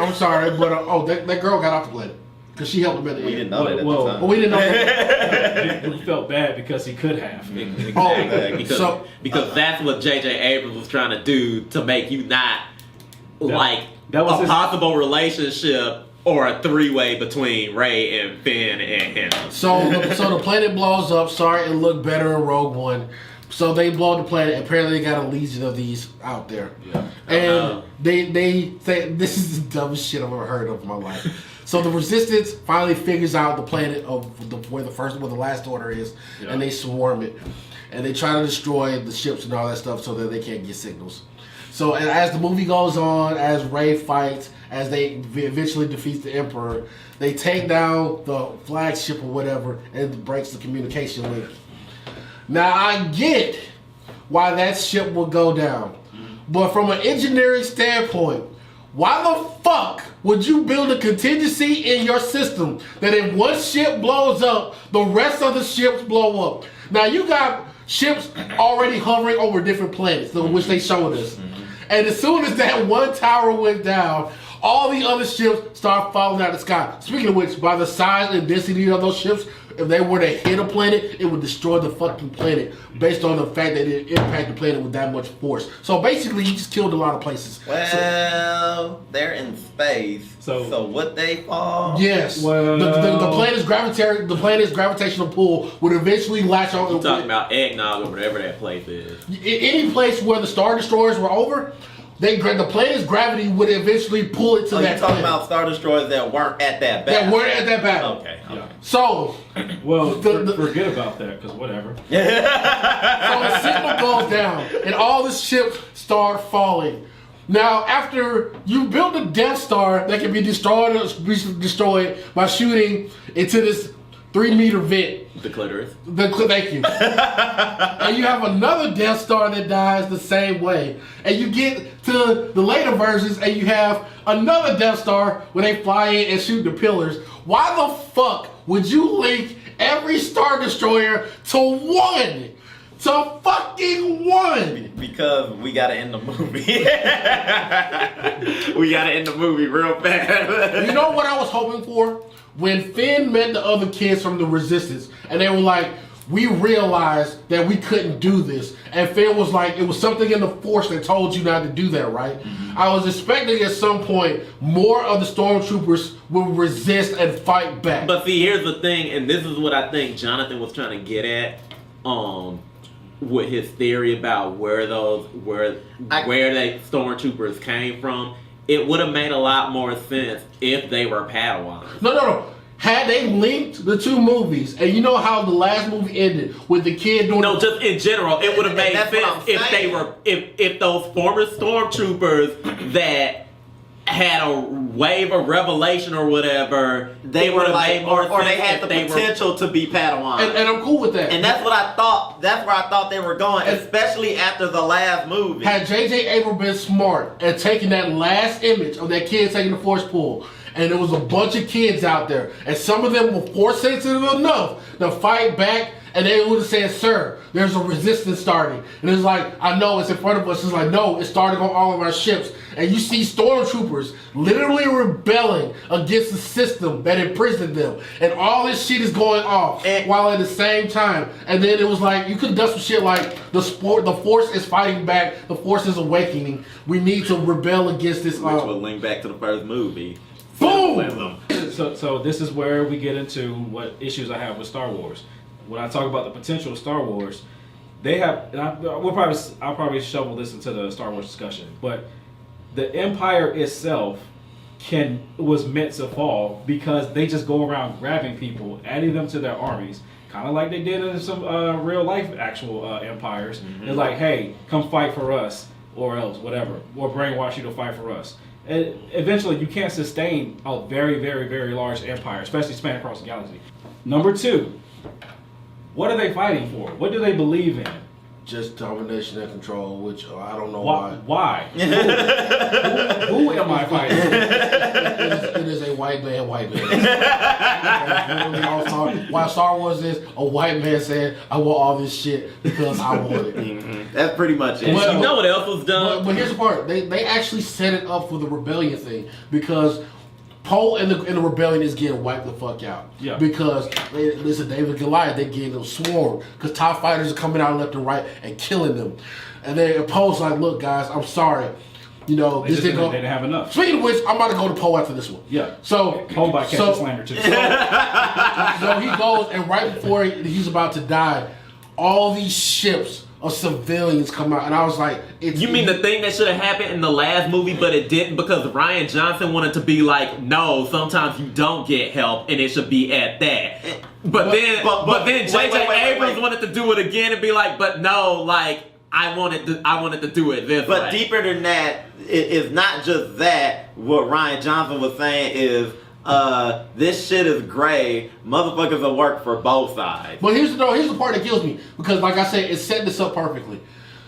C: but that girl got off the planet. Because she helped him at the end.
B: We didn't know that at the time.
C: But we didn't know that.
A: We felt bad because he could have.
D: Exactly. Because that's what J.J. Abrams was trying to do to make you not... that was a possible relationship or a three-way between Rey and Finn and him.
C: So the planet blows up. Sorry, it looked better in Rogue One. So they blow the planet. Apparently, they got a legion of these out there. Yeah. And they say this is the dumbest shit I've ever heard of in my life. So the Resistance finally figures out the planet of where the Last Order is, and they swarm it, and they try to destroy the ships and all that stuff so that they can't get signals. So as the movie goes on, as Rey fights, as they eventually defeat the Emperor, they take down the flagship or whatever and breaks the communication link. Now I get why that ship will go down, but from an engineering standpoint, why the fuck would you build a contingency in your system that if one ship blows up, the rest of the ships blow up? Now you got ships already hovering over different planets, which they showed us. And as soon as that one tower went down, all the other ships start falling out of the sky. Speaking of which, by the size and density of those ships, if they were to hit a planet, it would destroy the fucking planet based on the fact that it impacted the planet with that much force. So basically, he just killed a lot of places.
B: Well, they're in space, so would they fall?
C: Yes. Well, the planet's gravitational pull would eventually latch on.
D: You're talking about eggnog or whatever that place is.
C: Any place where the Star Destroyers were over, the planet's gravity would eventually pull it to that planet.
B: You're talking about Star Destroyers that weren't at that battle.
C: That weren't at that battle.
B: Okay.
A: Yeah.
C: So,
A: forget about that, because whatever.
C: So the signal goes down, and all the ships start falling. Now, after you build a Death Star that can be destroyed by shooting into this 3-meter vent.
D: The clitoris.
C: Thank you. And you have another Death Star that dies the same way. And you get to the later versions and you have another Death Star where they fly in and shoot the pillars. Why the fuck would you link every Star Destroyer to one? To fucking one!
B: Because we gotta end the movie.
D: We gotta end the movie real fast.
C: You know what I was hoping for? When Finn met the other kids from the Resistance, and they were like, we realized that we couldn't do this. And Finn was like, it was something in the Force that told you not to do that, right? Mm-hmm. I was expecting at some point more of the stormtroopers will resist and fight back.
D: But see, here's the thing, and this is what I think Jonathan was trying to get at, with his theory about where the stormtroopers came from. It would have made a lot more sense if they were Padawans.
C: No. Had they linked the two movies, and you know how the last movie ended with the kid doing...
D: No, just in general, it would have made sense if they were... If those former stormtroopers that had a wave of revelation or whatever,
B: they were like... Or they had the potential to be Padawans.
C: And I'm cool with that.
B: And that's what I thought. That's where I thought they were going, especially after the last movie.
C: Had J.J. Abrams been smart and taken that last image of that kid taking the Force pull, and there was a bunch of kids out there, and some of them were Force sensitive enough to fight back, and they would have said, sir, there's a resistance starting. And it's like, I know it's in front of us. It's like, no, it's starting on all of our ships. And you see stormtroopers literally rebelling against the system that imprisoned them. And all this shit is going off while at the same time. And then it was like, you could have done some shit like, the Force is fighting back. The Force is awakening. We need to rebel against this.
B: Which will link back to the first movie.
C: Boom!
A: So this is where we get into what issues I have with Star Wars. When I talk about the potential of Star Wars, they have, and I'll probably shovel this into the Star Wars discussion, but the Empire itself was meant to fall because they just go around grabbing people, adding them to their armies, kind of like they did in some real life actual empires. Mm-hmm. They're like, hey, come fight for us, or else, whatever, or brainwash you to fight for us. And eventually, you can't sustain a very, very, very large empire, especially spanning across the galaxy. Number two, what are they fighting for? What do they believe in?
C: Just domination and control, which I don't know why.
A: Why? Who am I fighting for?
C: It is a white man. Why Star Wars is a white man saying, I want all this shit because I want it.
B: Mm-hmm. That's pretty much it.
D: You know what else was done?
C: But here's the part. They actually set it up for the rebellion thing because Poe and the rebellion is getting wiped the fuck out.
A: Yeah.
C: Because listen, David and Goliath, they getting them swarmed because TIE fighters are coming out left and right and killing them. And then Poe's like, look guys, I'm sorry. You know,
A: They didn't have enough.
C: Speaking of which, I'm about to go to Poe after this one.
A: Yeah.
C: So
A: Poe by Captain Slander too.
C: So he goes, and right before he's about to die, all these ships of civilians come out, and I was like,
D: you mean the thing that should have happened in the last movie, but it didn't because Rian Johnson wanted to be like, no, sometimes you don't get help, and it should be at that. But then J.J. Abrams wanted to do it again and be like, but no, like I wanted to do it this way.
B: But deeper than that, it's not just that. What Rian Johnson was saying is, this shit is gray. Motherfuckers will work for both sides.
C: But here's the part that kills me because, like I said, it's setting this up perfectly.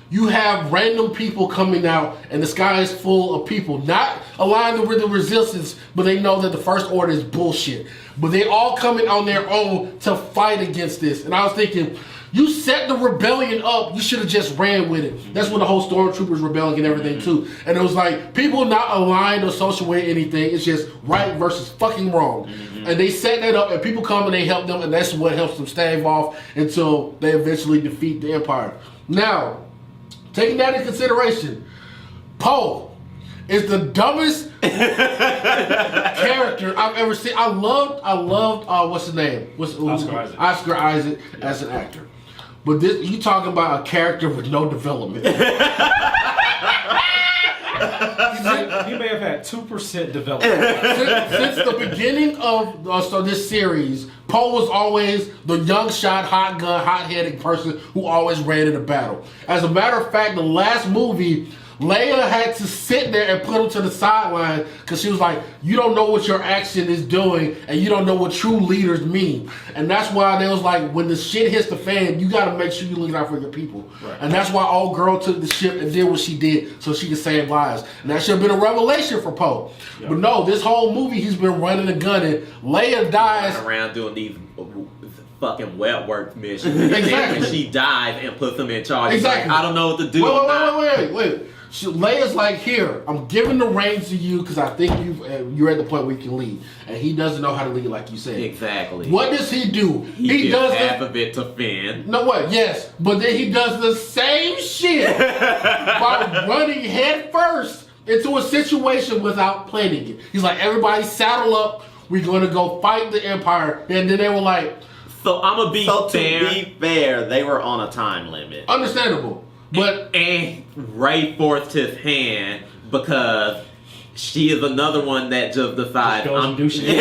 C: You have random people coming out, and the sky is full of people not aligned with the resistance, but they know that the First Order is bullshit. But they all coming on their own to fight against this, and I was thinking, you set the rebellion up, you should have just ran with it. That's when the whole Stormtroopers rebelling and everything too. And it was like, people not aligned or social with anything, it's just right versus fucking wrong. Mm-hmm. And they set that up, and people come and they help them, and that's what helps them stave off until they eventually defeat the Empire. Now, taking that into consideration, Poe is the dumbest character I've ever seen. I loved what's his name?
A: Oscar Isaac.
C: Oscar Isaac as an actor. But this, you talking about a character with no development.
A: He may have had 2% development.
C: Since the beginning of this series, Poe was always the young shot, hot gun, hot-headed person who always ran into battle. As a matter of fact, the last movie, Leia had to sit there and put him to the sideline because she was like, you don't know what your action is doing and you don't know what true leaders mean. And that's why they was like, when the shit hits the fan, you got to make sure you look out for your people. Right. And that's why old girl took the ship and did what she did so she could save lives. And that should have been a revelation for Poe. Yep. But no, this whole movie he's been running and gunning. Leia dies.
D: Around doing these fucking wet work missions.
C: Exactly.
D: And she dies and puts him in charge.
C: Exactly.
D: Like, I don't know what to do.
C: Wait. Leia's like, here, I'm giving the reins to you because I think you're at the point where you can lead. And he doesn't know how to lead, like you said.
D: Exactly.
C: What does he do?
D: He does half of it to Finn.
C: No, what? Yes, but then he does the same shit by running head first into a situation without planning it. He's like, everybody saddle up. We're going to go fight the Empire. And then they were like...
D: So I'm going to be fair.
B: To be fair, they were on a time limit.
C: Understandable. But
D: and Rey forced his hand because she is another one that just decides
A: Just goes and do shit.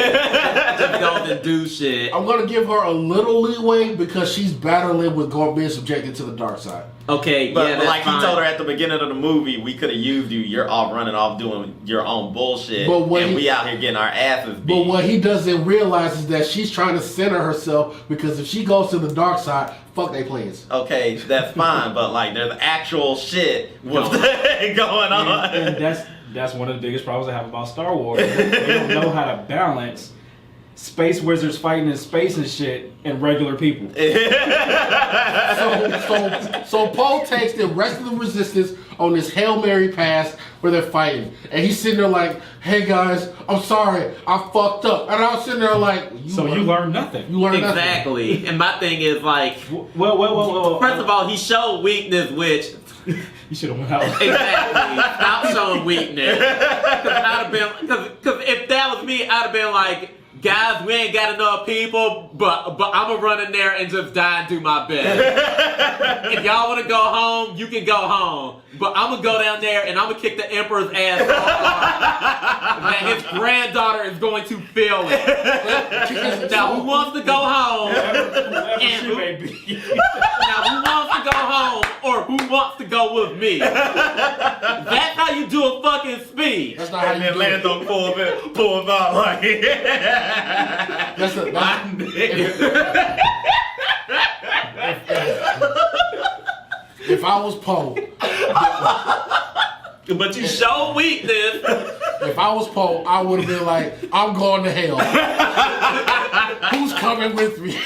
D: just goes and do shit.
C: I'm going to give her a little leeway because she's battling with being subjected to the dark side.
D: Okay,
B: but
D: yeah, that's
B: like
D: fine.
B: he told her at the beginning of the movie, we could have used you. You're off running off doing your own bullshit, and we out here getting our asses beat.
C: But what he doesn't realize is that she's trying to center herself because if she goes to the dark side, fuck they plans.
B: Okay, that's fine, but like there's actual shit going on.
A: And that's one of the biggest problems I have about Star Wars. They don't know how to balance space wizards fighting in space and shit and regular people.
C: So Poe takes the rest of the resistance on this Hail Mary pass where they're fighting. And he's sitting there like, hey guys, I'm sorry, I fucked up. And I was sitting there like,
A: you learned nothing.
C: You learned nothing.
D: Exactly. And my thing is like,
A: well.
D: First of all, he showed weakness, which
A: you should have went out.
D: Exactly. Stop showing weakness. Because if that was me, I'd have been like, guys, we ain't got enough people, but I'm gonna run in there and just die and do my best. If y'all wanna go home, you can go home. But I'm gonna go down there and I'm gonna kick the Emperor's ass so hard that his granddaughter is going to feel it. Now, who wants to go home? Now, who wants to go home or who wants to go with me? That's how you do a fucking speech.
C: That's not how you do it.
B: Lando pulls out like
C: if I was Poe,
D: but you show weakness.
C: If I was Poe, I would have been like, I'm going to hell. Who's coming with me?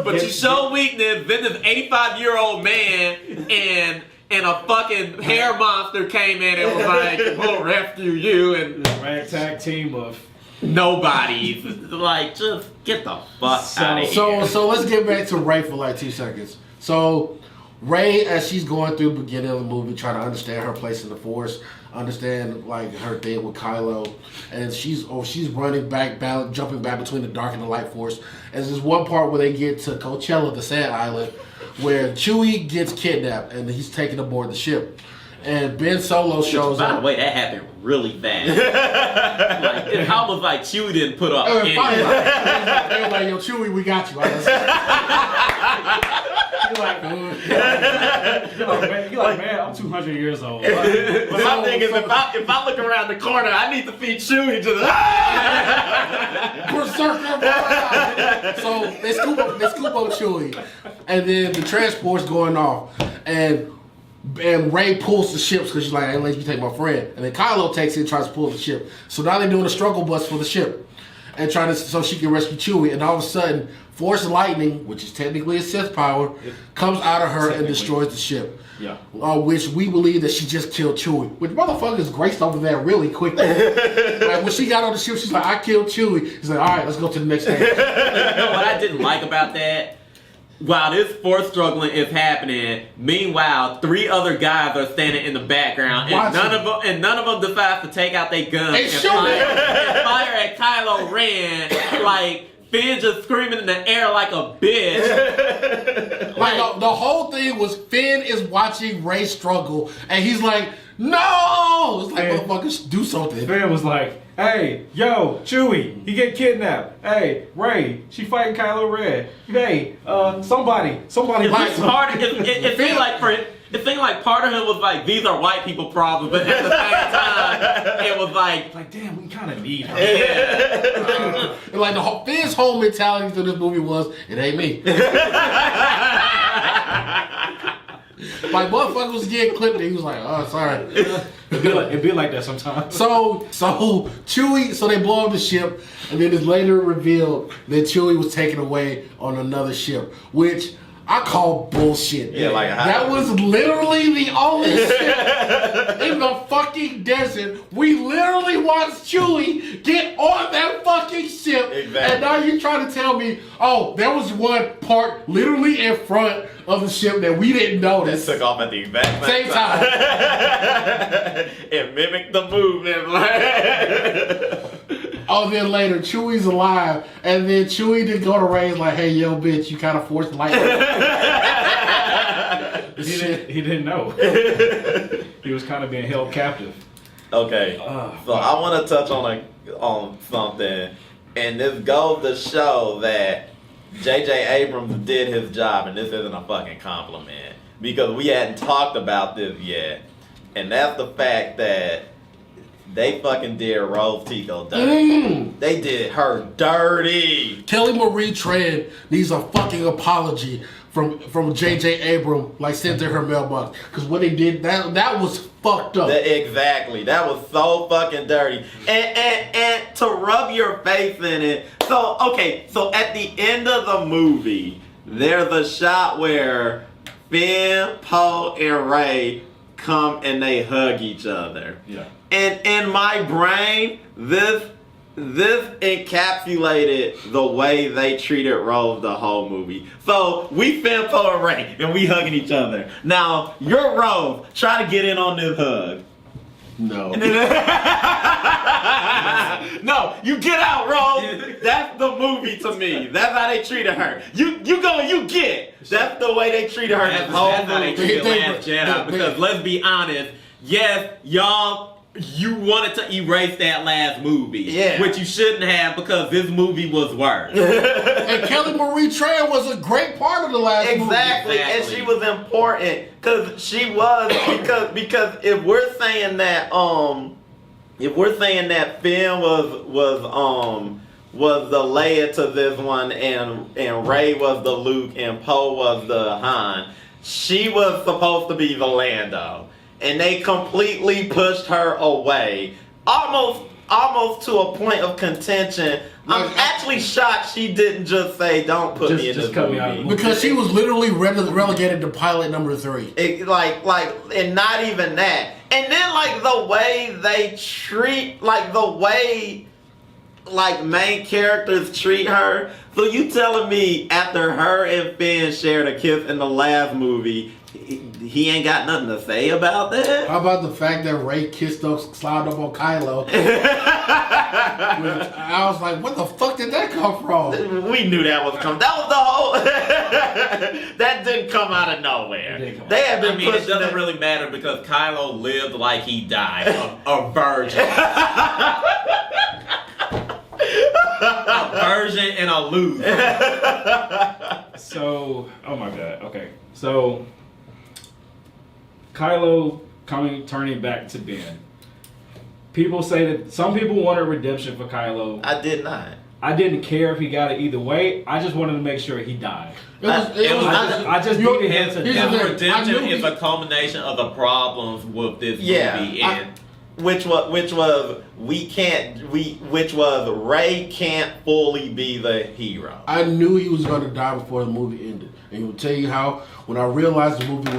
D: But you show weakness. Then this 85-year-old man and a fucking hair monster came in and was like, we'll rescue you. And
A: this ragtag team of
D: nobody. Like, just get the fuck out of here.
C: So let's get back to Rey for like 2 seconds. So Rey, as she's going through the beginning of the movie, trying to understand her place in the Force, understand like her thing with Kylo, and she's running back, jumping back between the dark and the light Force. And there's one part where they get to Coachella, the Sand Island, where Chewie gets kidnapped and he's taken aboard the ship. And Ben Solo shows up.
D: By the way, that happened really fast. Like, it's almost like Chewie didn't put up any.
C: They were like, yo, Chewie, we got you.
A: You're like, man, I'm 200 years old.
B: My thing is, if I look around the corner, I need to feed Chewie to the
C: Berserker. So they scoop up Chewie, and then the transport's going off, and Rey pulls the ships because she's like, I ain't let you take my friend. And then Kylo takes it and tries to pull the ship. So now they're doing a struggle bus for the ship and so she can rescue Chewie. And all of a sudden, Force lightning, which is technically a Sith power, comes out of her and destroys the ship.
A: Yeah.
C: Which we believe that she just killed Chewie. Which motherfuckers graced over there really quickly. Like when she got on the ship, she's like, I killed Chewie. He's like, all right, let's go to the next stage.
D: You know what I didn't like about that? While this Force struggling is happening, meanwhile, 3 other guys are standing in the background, and none of them decide to take out their guns and fire at Kylo Ren. Like Finn just screaming in the air like a bitch.
C: Like the whole thing was Finn is watching Rey struggle, and he's like, no! It's like, motherfuckers, do something.
A: Finn was like, hey, yo, Chewie, he get kidnapped. Hey, Rey, she fighting Kylo Ren. Hey, somebody.
D: Like part of it seemed like part of him was like, these are white people problems, but at the same time, it was like
A: damn, we kind of need her.
C: Yeah. Like Finn's whole mentality through this movie was, it ain't me. Like motherfucker was getting clipped and he was like, oh, sorry.
A: It'd be like that sometimes.
C: So Chewie, so they blow up the ship, and then it's later revealed that Chewie was taken away on another ship, which I call bullshit.
B: Yeah, like
C: that was literally the only shit in the fucking desert. We literally watched Chewie get on that fucking ship.
B: Exactly.
C: And now you're trying to tell me, oh, there was one part literally in front of the ship that we didn't notice.
B: Took off at the exact
C: Same time.
B: It mimicked the movement.
C: Oh, then later, Chewie's alive, and then Chewie did go to Rey's like, hey, yo, bitch, you kind of forced lightning.
A: He didn't know. He was kind of being held captive.
B: Okay, so I want to touch on something, and this goes to show that J.J. Abrams did his job, and this isn't a fucking compliment, because we hadn't talked about this yet, and that's the fact that they fucking did Rose Tico dirty. They did her dirty.
C: Kelly Marie Tran needs a fucking apology from J.J. Abrams, like sent to her mailbox, because what they did, that was fucked up.
B: Exactly. That was so fucking dirty. And to rub your face in it. So, okay, so at the end of the movie, there's a shot where Finn, Poe, and Rey come and they hug each other.
A: Yeah.
B: And in my brain, this encapsulated the way they treated Rose the whole movie. So we Finn, Poe, and Rey, and we hugging each other. Now, you're Rose. Try to get in on this hug.
C: No.
B: No, you get out, Rose. That's the movie to me. That's how they treated her. You go and you get. That's the way they treated her.
D: That's how they treated Last Jedi. Because let's be honest, yes, y'all, you wanted to erase that last movie.
B: Yeah.
D: Which you shouldn't have, because this movie was worse.
C: And Kelly Marie Tran was a great part of the last movie.
B: Exactly, and she was important because she was because if we're saying that Finn was the Leia to this one, and Rey was the Luke, and Poe was the Han, she was supposed to be the Lando, and they completely pushed her away, almost to a point of contention. I'm actually shocked she didn't just say, "Don't put me in this movie,"
C: because she was literally relegated to pilot number 3.
B: and not even that. And then the way they treat, the way main characters treat her. So you telling me after her and Finn shared a kiss in the last movie, he ain't got nothing to say about that?
C: How about the fact that Rey slid up on Kylo? I was like, what the fuck did that come from?
B: We knew that was coming. That was the whole... that didn't come out of nowhere. They had been
D: it doesn't really matter, because Kylo lived like he died. A virgin. A virgin and a loser.
A: So, oh my god. Okay. So, Kylo turning back to Ben. People say that some people wanted redemption for Kylo.
B: I did not.
A: I didn't care if he got it either way. I just wanted to make sure he died.
D: I
A: just needed him to
D: his
A: die.
D: redemption is a culmination of the problems with this movie.
B: Which was Rey can't fully be the hero.
C: I knew he was going to die before the movie ended, and he will tell you how. When I realized the movie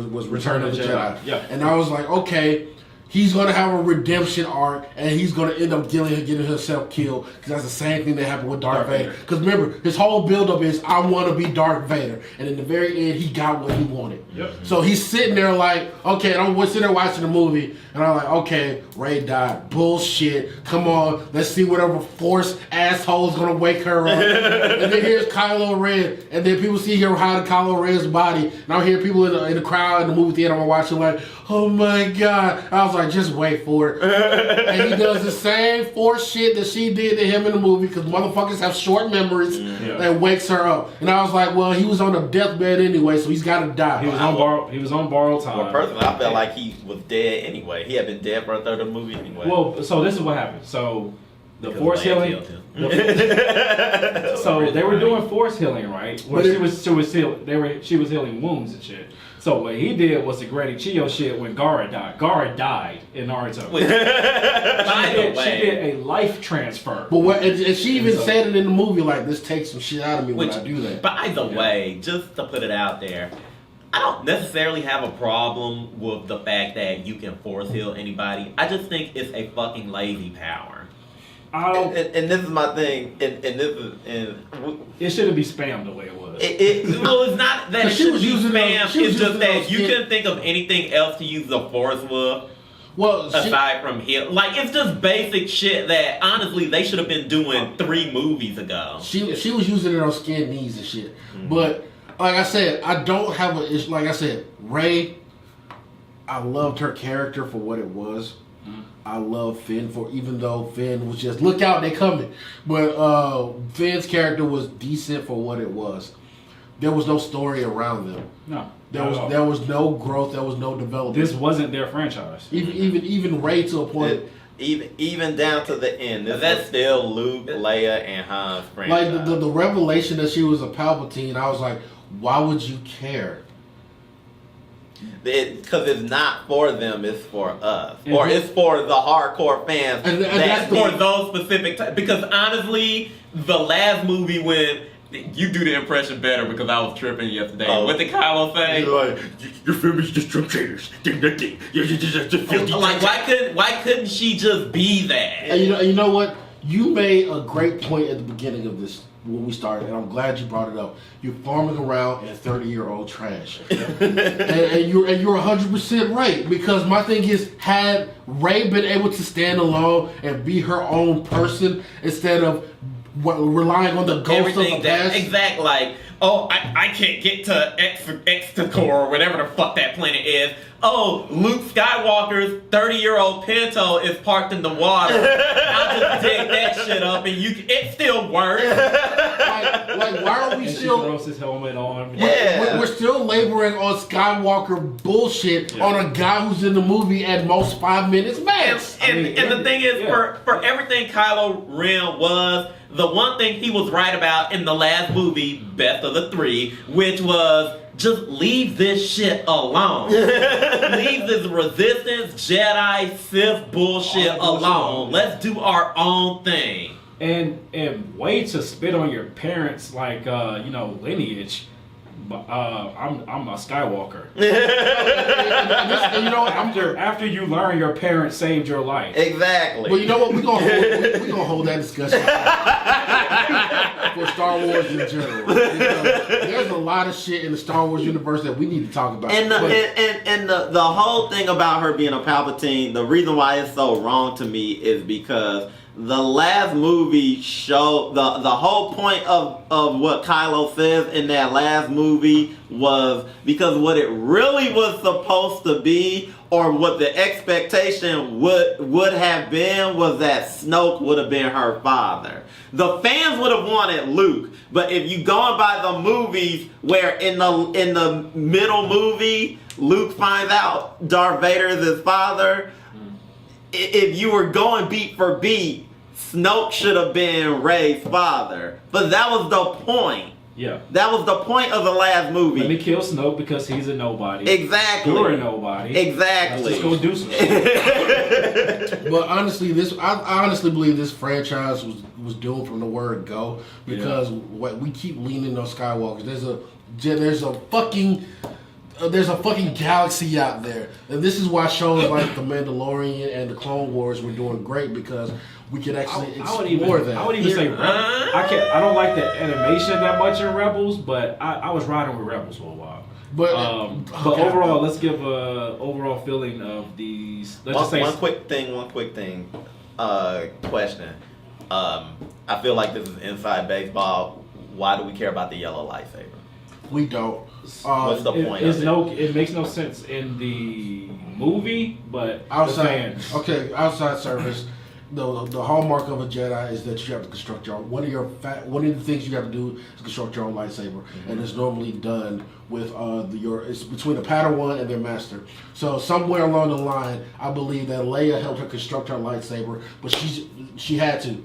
C: was Return of the Jedi,
A: yeah,
C: and I was like, okay, he's going to have a redemption arc, and he's going to end up getting himself killed, because that's the same thing that happened with Darth Vader. Because remember, his whole build-up is, I want to be Darth Vader, and in the very end, he got what he wanted.
A: Yep.
C: So he's sitting there like, okay, and I'm sitting there watching the movie, and I'm like, okay, Rey died. Bullshit. Come on, let's see whatever Force asshole's going to wake her up. And then here's Kylo Ren, and then people see here hiding Kylo Ren's body, and I hear people in the crowd in the movie theater, I'm watching like, oh my god. I was like, just wait for it. And he does the same Force shit that she did to him in the movie, because motherfuckers have short memories, and wakes her up. And I was like, well, he was on a deathbed anyway, so he's got to die.
A: He was on borrowed time.
B: Well, personally, I felt like he was dead anyway. He had been dead for a third of the movie anyway.
A: Well, so this is what happened. So the Force healing. So they were doing Force healing, right? Where she was healing wounds and shit. So So what he did was the Granny Chiyo shit when Gara died. Gara died in Naruto.
D: By the
A: She
D: way,
A: did a life transfer.
C: But and she even said it in the movie, like, this takes some shit out of me when I do that.
D: by the way, just to put it out there, I don't necessarily have a problem with the fact that you can force heal anybody. I just think it's a fucking lazy power.
B: And this is my thing. And this is
A: It shouldn't be spammed the way it was.
D: Well, it's not that it
C: she
D: should
C: was
D: be
C: using
D: spam.
C: those- she was
D: It's just
C: using
D: that
C: those
D: you
C: skin-
D: couldn't think of anything else to use the force with.
C: Well,
D: Aside from heal, like it's just basic shit that honestly they should have been doing 3 movies ago.
C: she was using it on skin knees and shit. But like I said, I don't have a issue. Like I said, Rey, I loved her character for what it was. I love Finn for, even though Finn was just, look out, they coming. But Finn's character was decent for what it was. There was no story around them.
A: No.
C: There was no growth. There was no development.
A: This wasn't their franchise.
C: Even Rey to a point.
B: even down to the end. That's still Luke, Leia, and Han's franchise.
C: Like the revelation that she was a Palpatine, I was like, why would you care?
B: Because it's not for them, it's for us. Or it's for the hardcore fans.
C: And that's
D: For those specific because honestly, the last movie when you do the impression better because I was tripping yesterday.
B: Oh.
D: What did Kylo say?
B: Like, your film is just Trump traitors. You're just filthy.
D: Like why couldn't she just be that?
C: And you know what? You made a great point at the beginning of this when we started, and I'm glad you brought it up. You're farming around in 30-year-old trash, and you're 100% right. Because my thing is, had Rey been able to stand alone and be her own person instead of relying on the ghost of the past,
D: exact like, oh, I can't get to Extakor or whatever the fuck that planet is. Oh, Luke Skywalker's 30-year-old Pinto is parked in the water. I'll just dig that shit up and it still works.
C: like why are we
A: And
C: still?
A: she throws his helmet on.
B: Yeah.
C: We're still laboring on Skywalker bullshit on a guy who's in the movie at most 5 minutes max.
D: And the thing is, for everything Kylo Ren was, the one thing he was right about in the last movie, best of the 3, which was just leave this shit alone. Leave this Resistance, Jedi, Sith bullshit alone. Let's do our own thing.
A: And way to spit on your parents like lineage. I'm a Skywalker.
C: And you know what?
A: After you learn your parents saved your life.
B: Exactly.
C: Well, you know what? We're gonna hold that discussion for Star Wars in general. Because there's a lot of shit in the Star Wars universe that we need to talk about.
B: And the whole thing about her being a Palpatine, the reason why it's so wrong to me is because the last movie showed the whole point of what Kylo says in that last movie was because what it really was supposed to be, or what the expectation would have been, was that Snoke would have been her father. The fans would have wanted Luke, but if you going by the movies where in the middle movie Luke finds out Darth Vader is his father, if you were going beat for beat, Snoke should have been Rey's father. But that was the point.
A: Yeah.
B: That was the point of the last movie.
A: Let me kill Snoke because he's a nobody.
B: Exactly.
A: You're a nobody.
B: Exactly.
A: Let's just go do some shit.
C: But honestly, I honestly believe this franchise was doomed from the word go because what we keep leaning on Skywalkers. There's a fucking galaxy out there, and this is why shows like The Mandalorian and The Clone Wars were doing great because we could actually explore that.
A: I would even say Rebels. I don't like the animation that much in Rebels, but I was riding with Rebels for a while. But overall, let's give a overall feeling of these.
B: One quick thing. Question. I feel like this is inside baseball. Why do we care about the yellow lightsaber?
C: We don't.
B: What's the point of it?
A: It makes no sense in the movie, but
C: outside service. The hallmark of a Jedi is that you have to construct your own. One of the things you have to do is construct your own lightsaber, and it's normally done with it's between a Padawan and their master. So somewhere along the line, I believe that Leia helped her construct her lightsaber, but she had to.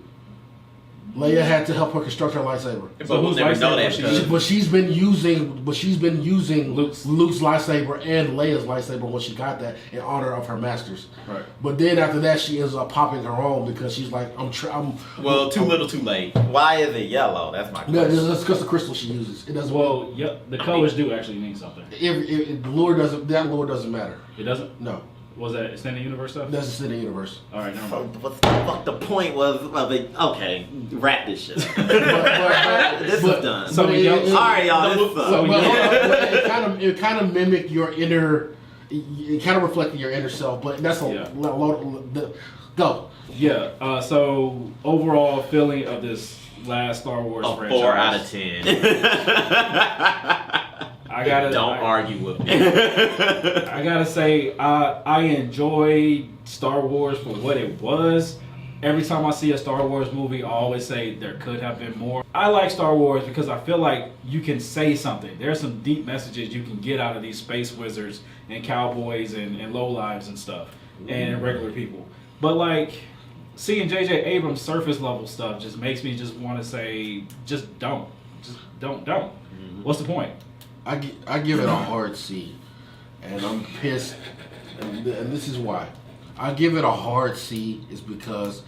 C: Leia had to help her construct her lightsaber.
D: But
A: So
D: we'll
A: whose
D: never know
A: lightsaber
D: that
A: was she
D: because
A: using?
C: But she's been using
A: Luke's.
C: lightsaber and Leia's lightsaber when she got that in honor of her masters.
A: Right.
C: But then after that, she ends up popping her own because she's like,
D: well, too little, too late.
B: Why is it yellow? That's my
C: No,
B: question.
C: that's because the crystal she uses. It doesn't.
A: Well, yeah, the colors do actually mean something.
C: The lure doesn't. That lure doesn't matter.
A: It doesn't?
C: No,
A: Was that extended universe stuff?
C: that's just in the universe.
A: All right, never mind.
B: What the fuck the point was of it? Okay, wrap this shit.
C: But,
B: This
C: but-
B: is done.
A: So
C: but
A: we don't-
B: All right, y'all. This
A: So-
B: sucks.
A: so we
C: But
A: don't-
C: hold on, it kind of mimicked your inner. It kind of reflected your inner self, but that's a
A: Yeah.
C: go.
A: Yeah. So overall feeling of this last Star Wars
D: A
A: franchise.
D: 4 out of 10.
A: I gotta
D: Don't argue with me.
A: I gotta say, I enjoyed Star Wars for what it was. Every time I see a Star Wars movie, I always say there could have been more. I like Star Wars because I feel like you can say something. There's some deep messages you can get out of these space wizards and cowboys and lowlives and stuff and regular people. But like seeing J.J. Abrams surface level stuff just makes me just want to say, just don't. What's the point?
C: I give it a hard C, and I'm pissed, and this is why. I give it a hard C is because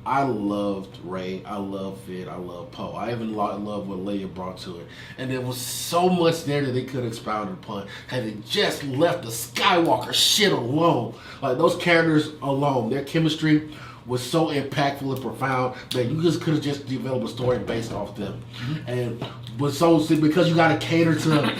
C: I loved Rey, I love Finn, I love Poe. I even love what Leia brought to it, and there was so much there that they could have expounded upon had they just left the Skywalker shit alone. Like those characters alone, their chemistry was so impactful and profound that you just could have just developed a story based off them. And but so because you got to cater to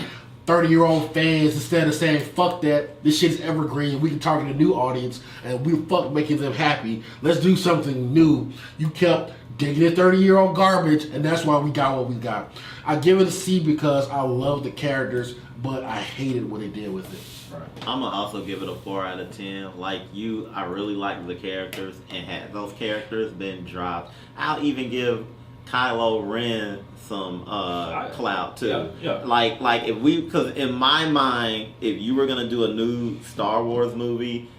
C: 30-year-old fans instead of saying fuck that, this shit's evergreen, we can target a new audience and we fuck making them happy, let's do something new. You kept digging at 30-year-old garbage, and that's why we got what we got. I give it a C because I love the characters, but I hated what they did with it.
A: Right.
B: I'm gonna also give it a 4 out of 10. Like you, I really liked the characters, and had those characters been dropped, I'll even give Kylo Ren some clout too.
A: Yeah.
B: Like if we, because in my mind, if you were gonna do a new Star Wars movie,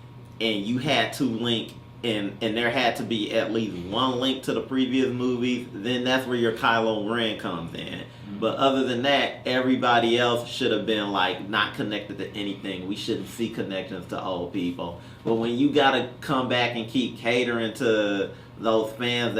B: and you had to link. And there had to be at least one link to the previous movies, then that's where your Kylo Ren comes in. But other than that, everybody else should have been like not connected to anything. We shouldn't see connections to old people. But when you gotta come back and keep catering to those fans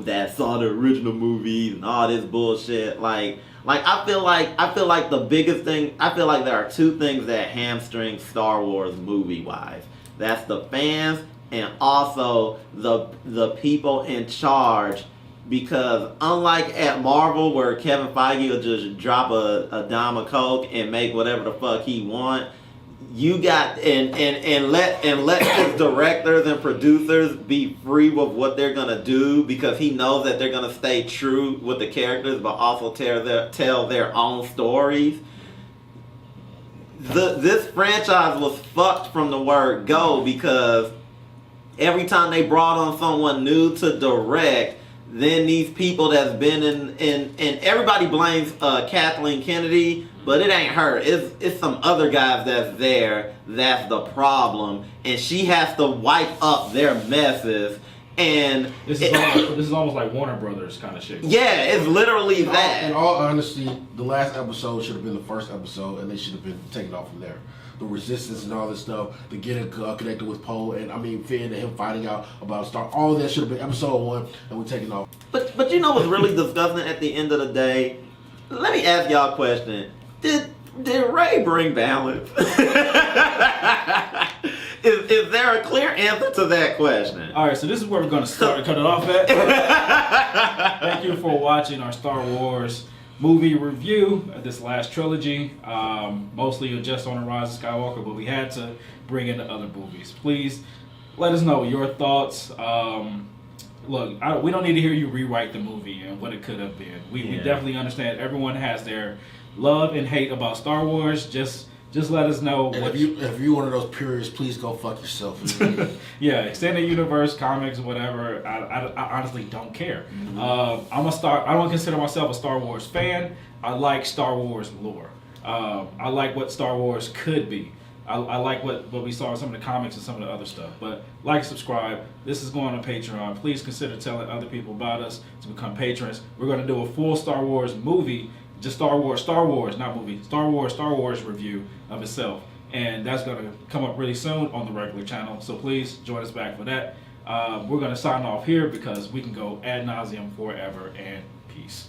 B: that saw the original movies and all this bullshit, like I feel like the biggest thing, I feel like there are two things that hamstring Star Wars movie wise. That's the fans and also the people in charge, because unlike at Marvel where Kevin Feige will just drop a dime of coke and make whatever the fuck he want, you got and let his directors and producers be free with what they're gonna do, because he knows that they're gonna stay true with the characters but also tell their own stories. This franchise was fucked from the word go, because every time they brought on someone new to direct, then these people that's been in everybody blames Kathleen Kennedy, but it ain't her. It's some other guys that's there. That's the problem, and she has to wipe up their messes. And
A: This is almost like Warner Brothers kind of shit.
B: yeah, it's literally that.
C: In all honesty, the last episode should have been the first episode, and they should have been taken off from there. The resistance and all this stuff, the getting connected with Poe, and I mean Finn and him finding out about Star, all that should have been episode 1, and we're taking off.
B: But you know what's really disgusting at the end of the day? Let me ask y'all a question. Did Ray bring balance? Is there a clear answer to that question?
A: All right, so this is where we're going to start to cut it off at. Thank you for watching our Star Wars movie review of this last trilogy. Mostly just on the Rise of Skywalker, but we had to bring in the other movies. Please let us know your thoughts. Look, we don't need to hear you rewrite the movie and what it could have been. We definitely understand everyone has their love and hate about Star Wars. Just let us know.
C: And if you're one of those purists, please go fuck yourself.
A: Yeah, extended universe, comics, whatever. I honestly don't care. I don't consider myself a Star Wars fan. I like Star Wars lore. I like what Star Wars could be. I like what we saw in some of the comics and some of the other stuff. But like, subscribe. This is going on Patreon. Please consider telling other people about us to become patrons. We're going to do a full Star Wars movie, just Star Wars, not movie, Star Wars review of itself. And that's going to come up really soon on the regular channel. So please join us back for that. We're going to sign off here because we can go ad nauseum forever, and peace.